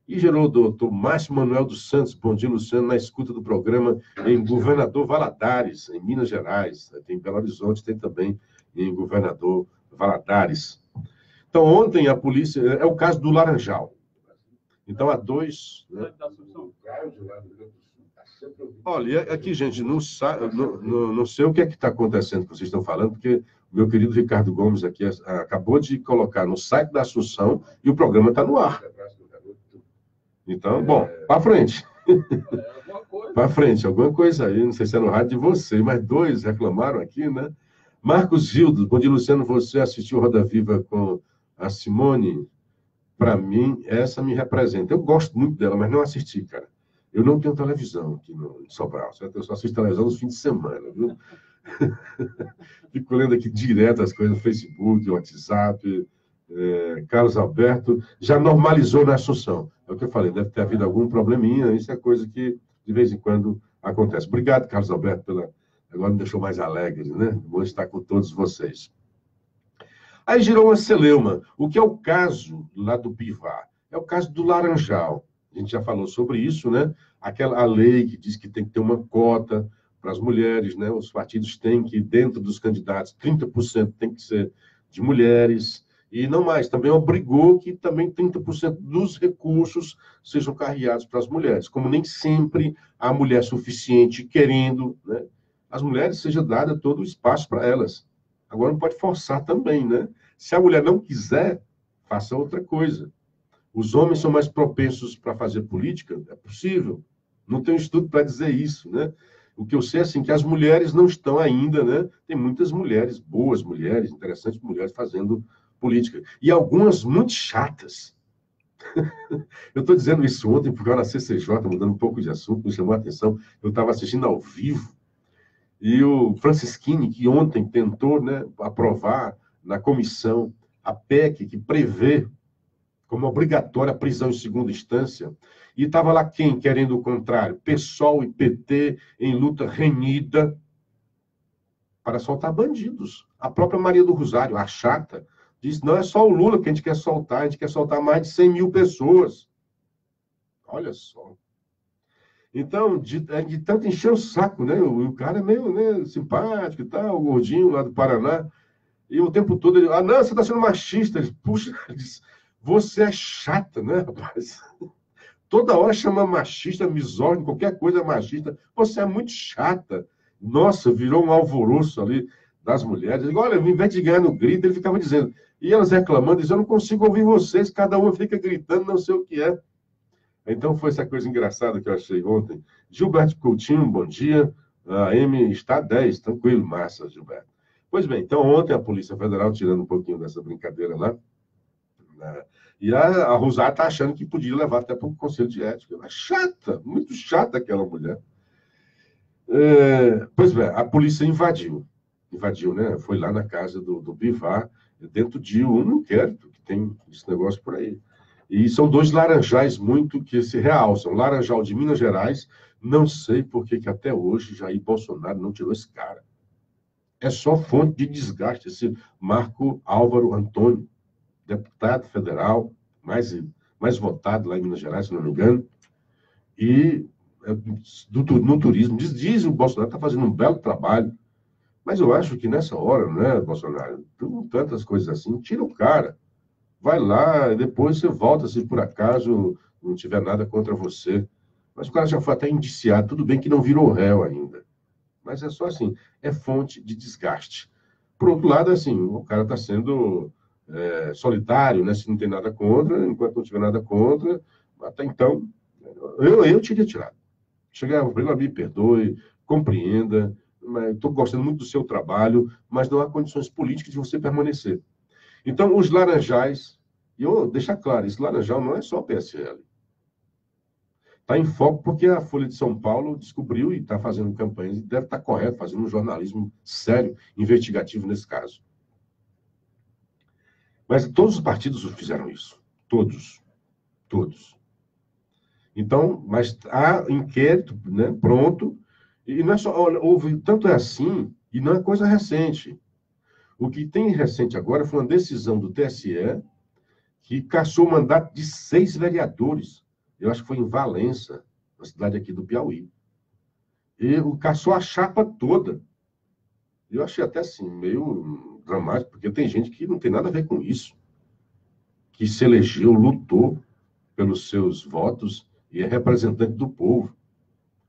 e gerou o doutor Márcio Manuel dos Santos, bom dia, Luciano, na escuta do programa em Governador Valadares, em Minas Gerais. Tem em Belo Horizonte, tem também em Governador Valadares. Então, ontem a polícia... É o caso do Laranjal. Então, há dois... Né? Olha, aqui, gente, não sei o que é que está acontecendo que vocês estão falando, porque o meu querido Ricardo Gomes aqui acabou de colocar no site da Assunção e o programa está no ar. Então, bom, para frente. Para frente, alguma coisa aí, não sei se é no rádio de você, mas dois reclamaram aqui, né? Marcos Gildo, bom dia, Luciano, você assistiu Roda Viva com a Simone? Para mim, essa me representa. Eu gosto muito dela, mas não assisti, cara. Eu não tenho televisão aqui em Sobral, certo? Eu só assisto televisão nos fins de semana, viu? Fico lendo aqui direto as coisas no Facebook, WhatsApp. Carlos Alberto já normalizou na Assunção. É o que eu falei, deve ter havido algum probleminha, isso é coisa que de vez em quando acontece. Obrigado, Carlos Alberto, agora me deixou mais alegre, né? Vou estar com todos vocês. Aí girou uma celeuma. O que é o caso lá do Bivar? É o caso do Laranjal. A gente já falou sobre isso, né? A lei que diz que tem que ter uma cota para as mulheres, né? Os partidos têm que, dentro dos candidatos, 30% tem que ser de mulheres. E não mais, também obrigou que também 30% dos recursos sejam carreados para as mulheres. Como nem sempre há mulher suficiente querendo, né? As mulheres seja dado todo o espaço para elas. Agora não pode forçar também, né? Se a mulher não quiser, faça outra coisa. Os homens são mais propensos para fazer política? É possível. Não tem um estudo para dizer isso, né? O que eu sei é assim, que as mulheres não estão ainda, né? Tem muitas mulheres, boas mulheres, interessantes mulheres fazendo política. E algumas muito chatas. Eu estou dizendo isso ontem porque eu na CCJ, mudando um pouco de assunto, me chamou a atenção. Eu estava assistindo ao vivo e o Francisquini, que ontem tentou, né, aprovar na comissão a PEC que prevê como obrigatória a prisão em segunda instância, e estava lá quem querendo o contrário? PSOL e PT em luta renhida para soltar bandidos. A própria Maria do Rosário, a chata, diz, não é só o Lula que a gente quer soltar, a gente quer soltar mais de 100 mil pessoas. Olha só. Então, de tanto encher o saco, né? O cara é meio, né, simpático e tal, o gordinho lá do Paraná, e o tempo todo ele, não, você está sendo machista. Ele, puxa, ele diz, você é chata, né, rapaz? Toda hora chama machista, misógino, qualquer coisa machista. Você é muito chata. Nossa, virou um alvoroço ali das mulheres. Ele, olha, ao invés de ganhar no grito, ele ficava dizendo. E elas reclamando, dizendo, eu não consigo ouvir vocês, cada uma fica gritando, não sei o que é. Então foi essa coisa engraçada que eu achei ontem. Gilberto Coutinho, bom dia. A M está 10, tranquilo, massa, Gilberto. Pois bem, então ontem a Polícia Federal, tirando um pouquinho dessa brincadeira lá, e a Rosário está achando que podia levar até para o Conselho de Ética. Ela é chata, muito chata aquela mulher. Pois bem, a polícia invadiu, né? Foi lá na casa do Bivar, dentro de um inquérito, que tem esse negócio por aí. E são dois laranjais muito que se realçam. Laranjal de Minas Gerais, não sei por que até hoje Jair Bolsonaro não tirou esse cara. É só fonte de desgaste, esse Marco Álvaro Antônio, deputado federal, mais votado lá em Minas Gerais, se não me engano, e no turismo. Diz o Bolsonaro está fazendo um belo trabalho, mas eu acho que nessa hora, né, Bolsonaro, tantas coisas assim, tira o cara, vai lá, e depois você volta, se por acaso não tiver nada contra você. Mas o cara já foi até indiciado, tudo bem que não virou réu ainda. Mas é só assim, é fonte de desgaste. Por outro lado, assim, o cara está sendo solitário, né? Se não tem nada contra, enquanto não tiver nada contra, até então, eu teria tirado. Chegar, me perdoe, compreenda, estou gostando muito do seu trabalho, mas não há condições políticas de você permanecer. Então, os laranjais, e eu vou deixar claro, esse laranjal não é só o PSL. Está em foco porque a Folha de São Paulo descobriu e está fazendo campanhas, e deve estar correto, fazendo um jornalismo sério, investigativo nesse caso. Mas todos os partidos fizeram isso. Todos. Todos. Então, mas há inquérito, né, pronto, e não é só, houve, tanto é assim, e não é coisa recente. O que tem recente agora foi uma decisão do TSE que cassou o mandato de 6 vereadores. Eu acho que foi em Valença, na cidade aqui do Piauí. E cassou a chapa toda. Eu achei até assim, meio dramático, porque tem gente que não tem nada a ver com isso. Que se elegeu, lutou pelos seus votos e é representante do povo.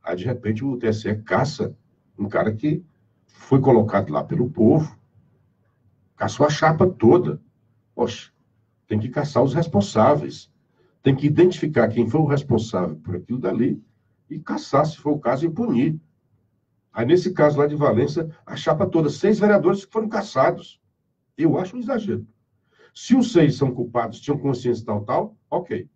Aí, de repente, o TSE caça um cara que foi colocado lá pelo povo. Caçou a chapa toda. Poxa, tem que caçar os responsáveis. Tem que identificar quem foi o responsável por aquilo dali e caçar, se for o caso, e punir. Aí, nesse caso lá de Valença, a chapa toda, 6 vereadores que foram caçados. Eu acho um exagero. Se os 6 são culpados, tinham consciência tal, ok.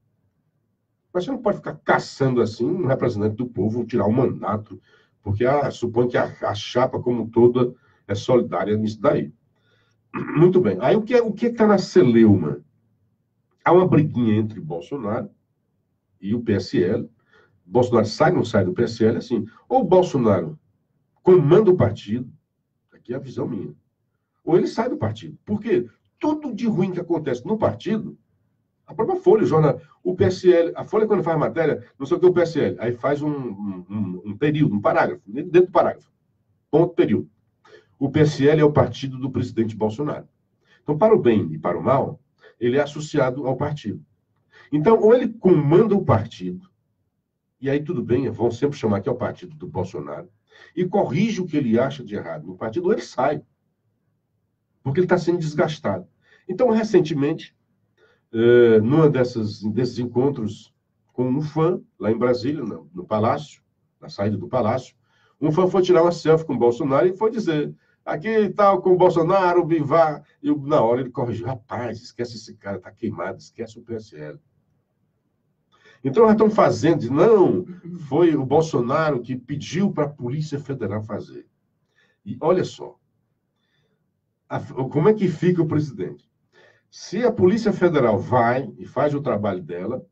Mas você não pode ficar caçando assim um representante do povo, tirar o mandato, porque supõe que a chapa como toda é solidária nisso daí. Muito bem. Aí o que está na celeuma? Há uma briguinha entre Bolsonaro e o PSL. Bolsonaro sai, não sai do PSL, assim. Ou o Bolsonaro comanda o partido, aqui é a visão minha, ou ele sai do partido. Porque tudo de ruim que acontece no partido, a própria Folha, o PSL, a Folha quando faz matéria, não sei o que é o PSL, aí faz um período, um parágrafo, dentro do parágrafo, ponto, período. O PSL é o partido do presidente Bolsonaro. Então, para o bem e para o mal, ele é associado ao partido. Então, ou ele comanda o partido, e aí tudo bem, vão sempre chamar que é o partido do Bolsonaro, e corrige o que ele acha de errado no partido, ou ele sai. Porque ele está sendo desgastado. Então, recentemente, desses encontros com um fã, lá em Brasília, no Palácio, na saída do Palácio, um fã foi tirar uma selfie com o Bolsonaro e foi dizer, aqui tal, com o Bolsonaro, Bivar, e na hora ele corrigiu, rapaz, esquece esse cara, está queimado, esquece o PSL. Então, já estão fazendo, não, foi o Bolsonaro que pediu para a Polícia Federal fazer. E olha só, como é que fica o presidente? Se a Polícia Federal vai e faz o trabalho dela,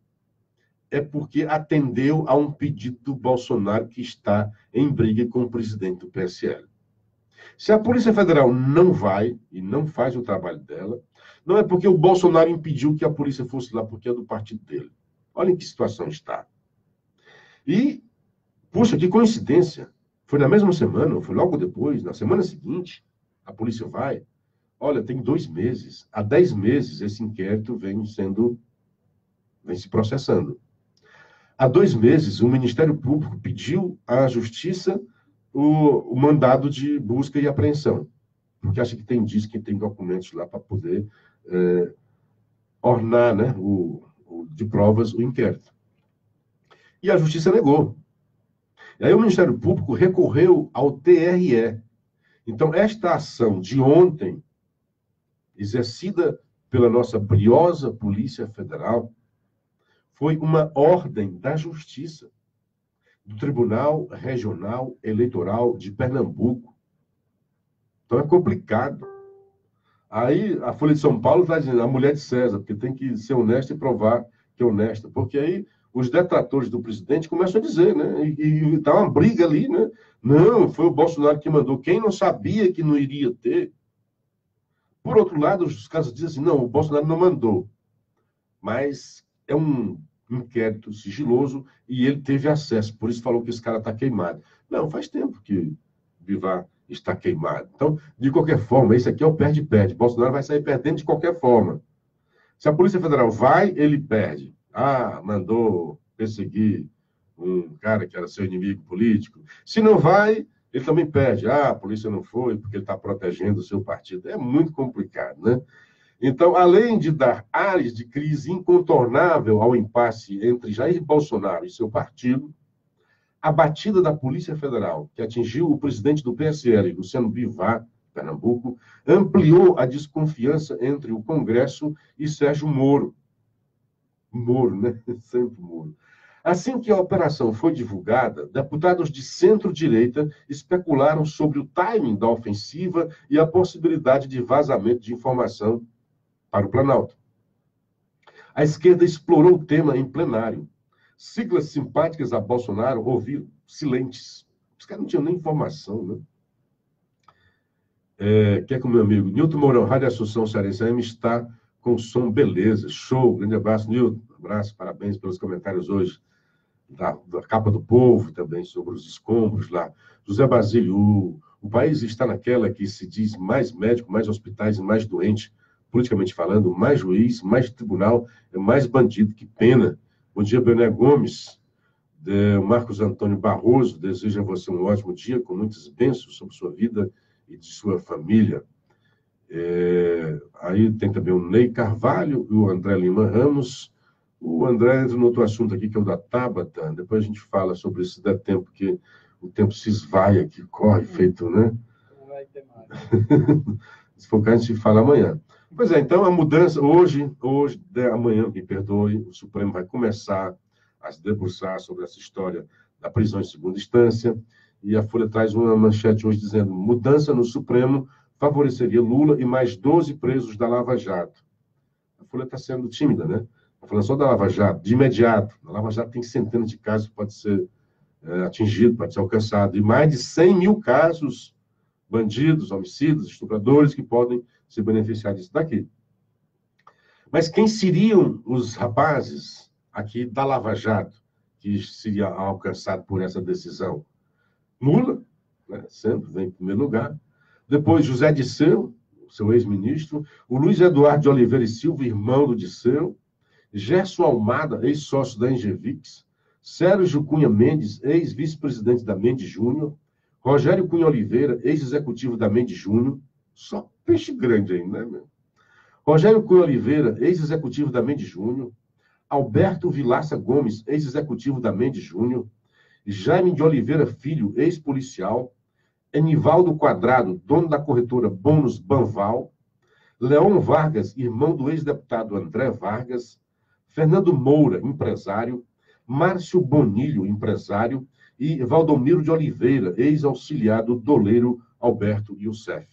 é porque atendeu a um pedido do Bolsonaro que está em briga com o presidente do PSL. Se a Polícia Federal não vai e não faz o trabalho dela, não é porque o Bolsonaro impediu que a polícia fosse lá, porque é do partido dele. Olha em que situação está. E, puxa, que coincidência. Foi na mesma semana, ou foi logo depois, na semana seguinte, a polícia vai. Olha, tem 2 meses. Há 10 meses esse inquérito vem se processando. Há 2 meses, o Ministério Público pediu à Justiça o mandado de busca e apreensão. Porque acha que diz que tem documentos lá para poder ornar, né, de provas o inquérito. E a Justiça negou. E aí o Ministério Público recorreu ao TRE. Então, esta ação de ontem, exercida pela nossa briosa Polícia Federal, foi uma ordem da Justiça, do Tribunal Regional Eleitoral de Pernambuco. Então, é complicado. Aí, a Folha de São Paulo está dizendo, a mulher de César, porque tem que ser honesta e provar que é honesta. Porque aí, os detratores do presidente começam a dizer, né? E está uma briga ali, né? Não, foi o Bolsonaro que mandou. Quem não sabia que não iria ter? Por outro lado, os casos dizem assim, não, o Bolsonaro não mandou. Mas é um inquérito sigiloso e ele teve acesso. Por isso falou que esse cara está queimado. Não, faz tempo que Bivar está queimado. Então, de qualquer forma, esse aqui é o perde-perde. Bolsonaro vai sair perdendo de qualquer forma. Se a Polícia Federal vai, ele perde. Ah, mandou perseguir um cara que era seu inimigo político. Se não vai, ele também pede. Ah, a polícia não foi porque ele está protegendo o seu partido. É muito complicado, né? Então, além de dar áreas de crise incontornável ao impasse entre Jair Bolsonaro e seu partido, a batida da Polícia Federal, que atingiu o presidente do PSL, Luciano Bivar, Pernambuco, ampliou a desconfiança entre o Congresso e Sérgio Moro. Moro, né? Sempre Moro. Assim que a operação foi divulgada, deputados de centro-direita especularam sobre o timing da ofensiva e a possibilidade de vazamento de informação para o Planalto. A esquerda explorou o tema em plenário. Siglas simpáticas a Bolsonaro ouviram silentes. Os caras não tinham nem informação, né? Que é com o meu amigo Nilton Mourão, Rádio Assunção Cearense AM, está com som beleza. Show. Grande abraço, Nilton. Abraço, parabéns pelos comentários hoje. Da capa do Povo também, sobre os escombros lá. José Basílio, o país está naquela que se diz mais médico, mais hospitais e mais doente, politicamente falando, mais juiz, mais tribunal, mais bandido, que pena. Bom dia, Bené Gomes. Marcos Antônio Barroso, desejo a você um ótimo dia, com muitas bênçãos sobre sua vida e de sua família. Aí tem também o Ney Carvalho e o André Lima Ramos. O André entra no outro assunto aqui, que é o da Tabata. Depois a gente fala sobre isso, se der tempo, que o tempo se esvai aqui, corre, feito, né? Não vai ter mais. Se for o caso, a gente fala amanhã. Pois é, então a mudança, hoje, amanhã, me perdoe, o Supremo vai começar a se debruçar sobre essa história da prisão em segunda instância, e a Folha traz uma manchete hoje dizendo: mudança no Supremo favoreceria Lula e mais 12 presos da Lava Jato. A Folha está sendo tímida, né? Está falando só da Lava Jato, de imediato. A Lava Jato tem centenas de casos que pode ser atingido, pode ser alcançado, e mais de 100 mil casos, bandidos, homicídios, estupradores, que podem se beneficiar disso daqui. Mas quem seriam os rapazes aqui da Lava Jato que seria alcançado por essa decisão? Lula, né, sempre vem em primeiro lugar. Depois José Disseu, seu ex-ministro. O Luiz Eduardo de Oliveira e Silva, irmão do Disseu. Gerson Almada, ex-sócio da Engevix. Sérgio Cunha Mendes, ex-vice-presidente da Mendes Júnior. Rogério Cunha Oliveira, ex-executivo da Mendes Júnior. Só peixe grande aí, né, meu? Rogério Cunha Oliveira, ex-executivo da Mendes Júnior. Alberto Vilaça Gomes, ex-executivo da Mendes Júnior. Jaime de Oliveira Filho, ex-policial. Enivaldo Quadrado, dono da corretora Bônus Banval. Leon Vargas, irmão do ex-deputado André Vargas. Fernando Moura, empresário. Márcio Bonilho, empresário. E Valdomiro de Oliveira, ex-auxiliar do doleiro Alberto Youssef.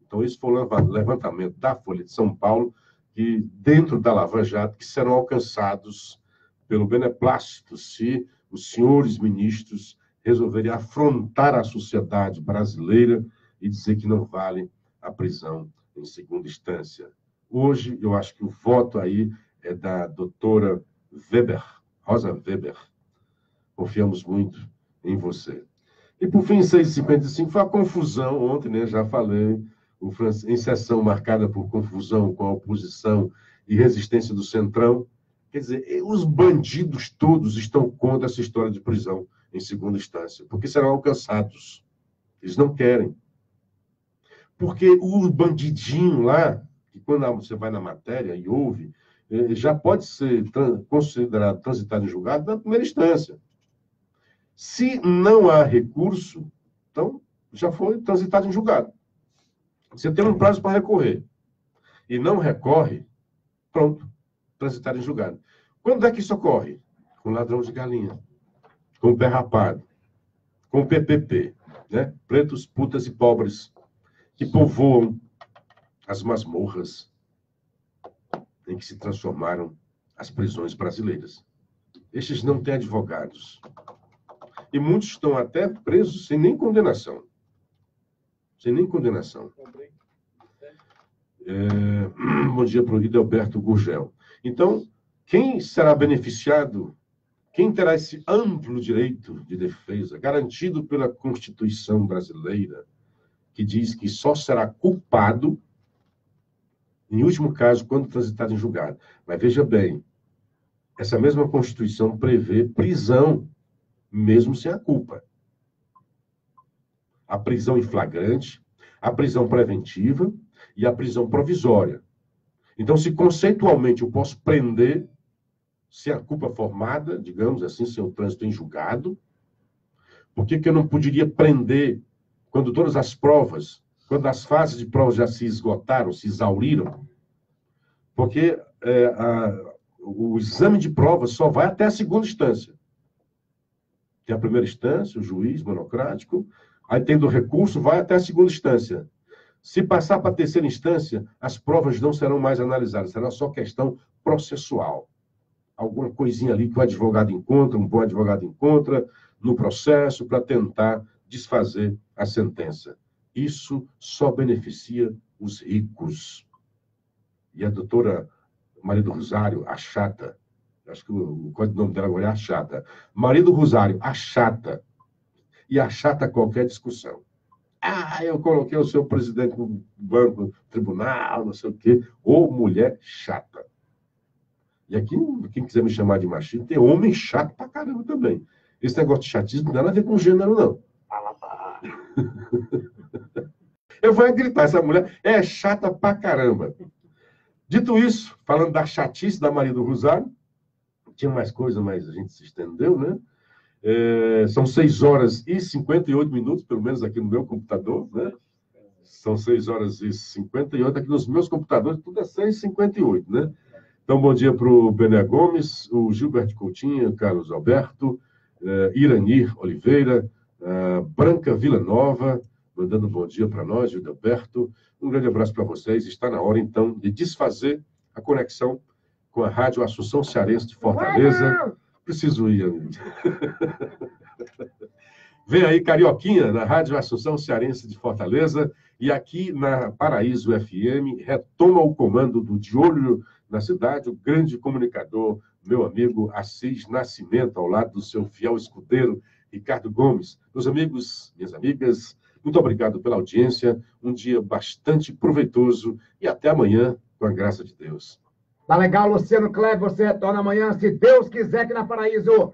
Então, esse foi o levantamento da Folha de São Paulo, que dentro da Lava Jato, que serão alcançados pelo beneplácito se os senhores ministros resolverem afrontar a sociedade brasileira e dizer que não vale a prisão em segunda instância. Hoje, eu acho que o voto aí é da doutora Weber, Rosa Weber. Confiamos muito em você. E, por fim, 6h55, foi a confusão ontem, né? Já falei, em sessão marcada por confusão com a oposição e resistência do Centrão. Quer dizer, os bandidos todos estão contra essa história de prisão em segunda instância, porque serão alcançados. Eles não querem. Porque o bandidinho lá, que quando você vai na matéria e ouve, já pode ser considerado transitado em julgado na primeira instância. Se não há recurso, então já foi transitado em julgado. Você tem um prazo para recorrer e não recorre, pronto, transitado em julgado. Quando é que isso ocorre? Com ladrão de galinha, com o pé rapado, com o PPP, né? Pretos, putas e pobres, que povoam as masmorras em que se transformaram as prisões brasileiras. Estes não têm advogados. E muitos estão até presos sem nem condenação. Sem nem condenação. Bom dia para o Alberto Gurgel. Então, quem será beneficiado, quem terá esse amplo direito de defesa, garantido pela Constituição brasileira, que diz que só será culpado, em último caso, quando transitado em julgado. Mas veja bem, essa mesma Constituição prevê prisão mesmo sem a culpa. A prisão em flagrante, a prisão preventiva e a prisão provisória. Então, se conceitualmente eu posso prender, se a culpa formada, digamos assim, sem o trânsito em julgado, por que eu não poderia prender quando todas as provas, quando as fases de provas já se esgotaram, se exauriram? Porque o exame de provas só vai até a segunda instância. Tem a primeira instância, o juiz monocrático, aí tem do recurso, vai até a segunda instância. Se passar para a terceira instância, as provas não serão mais analisadas, será só questão processual. Alguma coisinha ali que o advogado encontra, um bom advogado encontra no processo para tentar desfazer a sentença. Isso só beneficia os ricos. E a doutora Maria do Rosário, a chata, acho que o código nome dela agora é a chata. Maria do Rosário, a chata. E achata qualquer discussão. Ah, eu coloquei o seu presidente no banco, tribunal, não sei o quê. Ô, mulher chata. E aqui, quem quiser me chamar de machista, tem homem chato pra caramba também. Esse negócio de chatismo não tem nada a ver com gênero, não. Eu vou gritar, essa mulher é chata pra caramba. Dito isso, falando da chatice da Maria do Rosário, tinha mais coisa, mas a gente se estendeu, né? São 6 horas e 58 minutos, pelo menos aqui no meu computador, né? São 6 horas e 58, aqui nos meus computadores, tudo é 6h58, né? Então, bom dia para o Bené Gomes, o Gilberto Coutinho, Carlos Alberto, Iranir Oliveira, Branca Villanova, mandando bom dia para nós, Gilberto. Um grande abraço para vocês. Está na hora, então, de desfazer a conexão com a Rádio Assunção Cearense de Fortaleza. Preciso ir, amigo. Vem aí, Carioquinha, na Rádio Assunção Cearense de Fortaleza. E aqui na Paraíso FM, retoma o comando do De Olho na Cidade, o grande comunicador, meu amigo Assis Nascimento, ao lado do seu fiel escudeiro, Ricardo Gomes. Meus amigos, minhas amigas, muito obrigado pela audiência. Um dia bastante proveitoso e até amanhã, com a graça de Deus. Tá legal, Luciano Kleber, você retorna amanhã, se Deus quiser, aqui na Paraíso.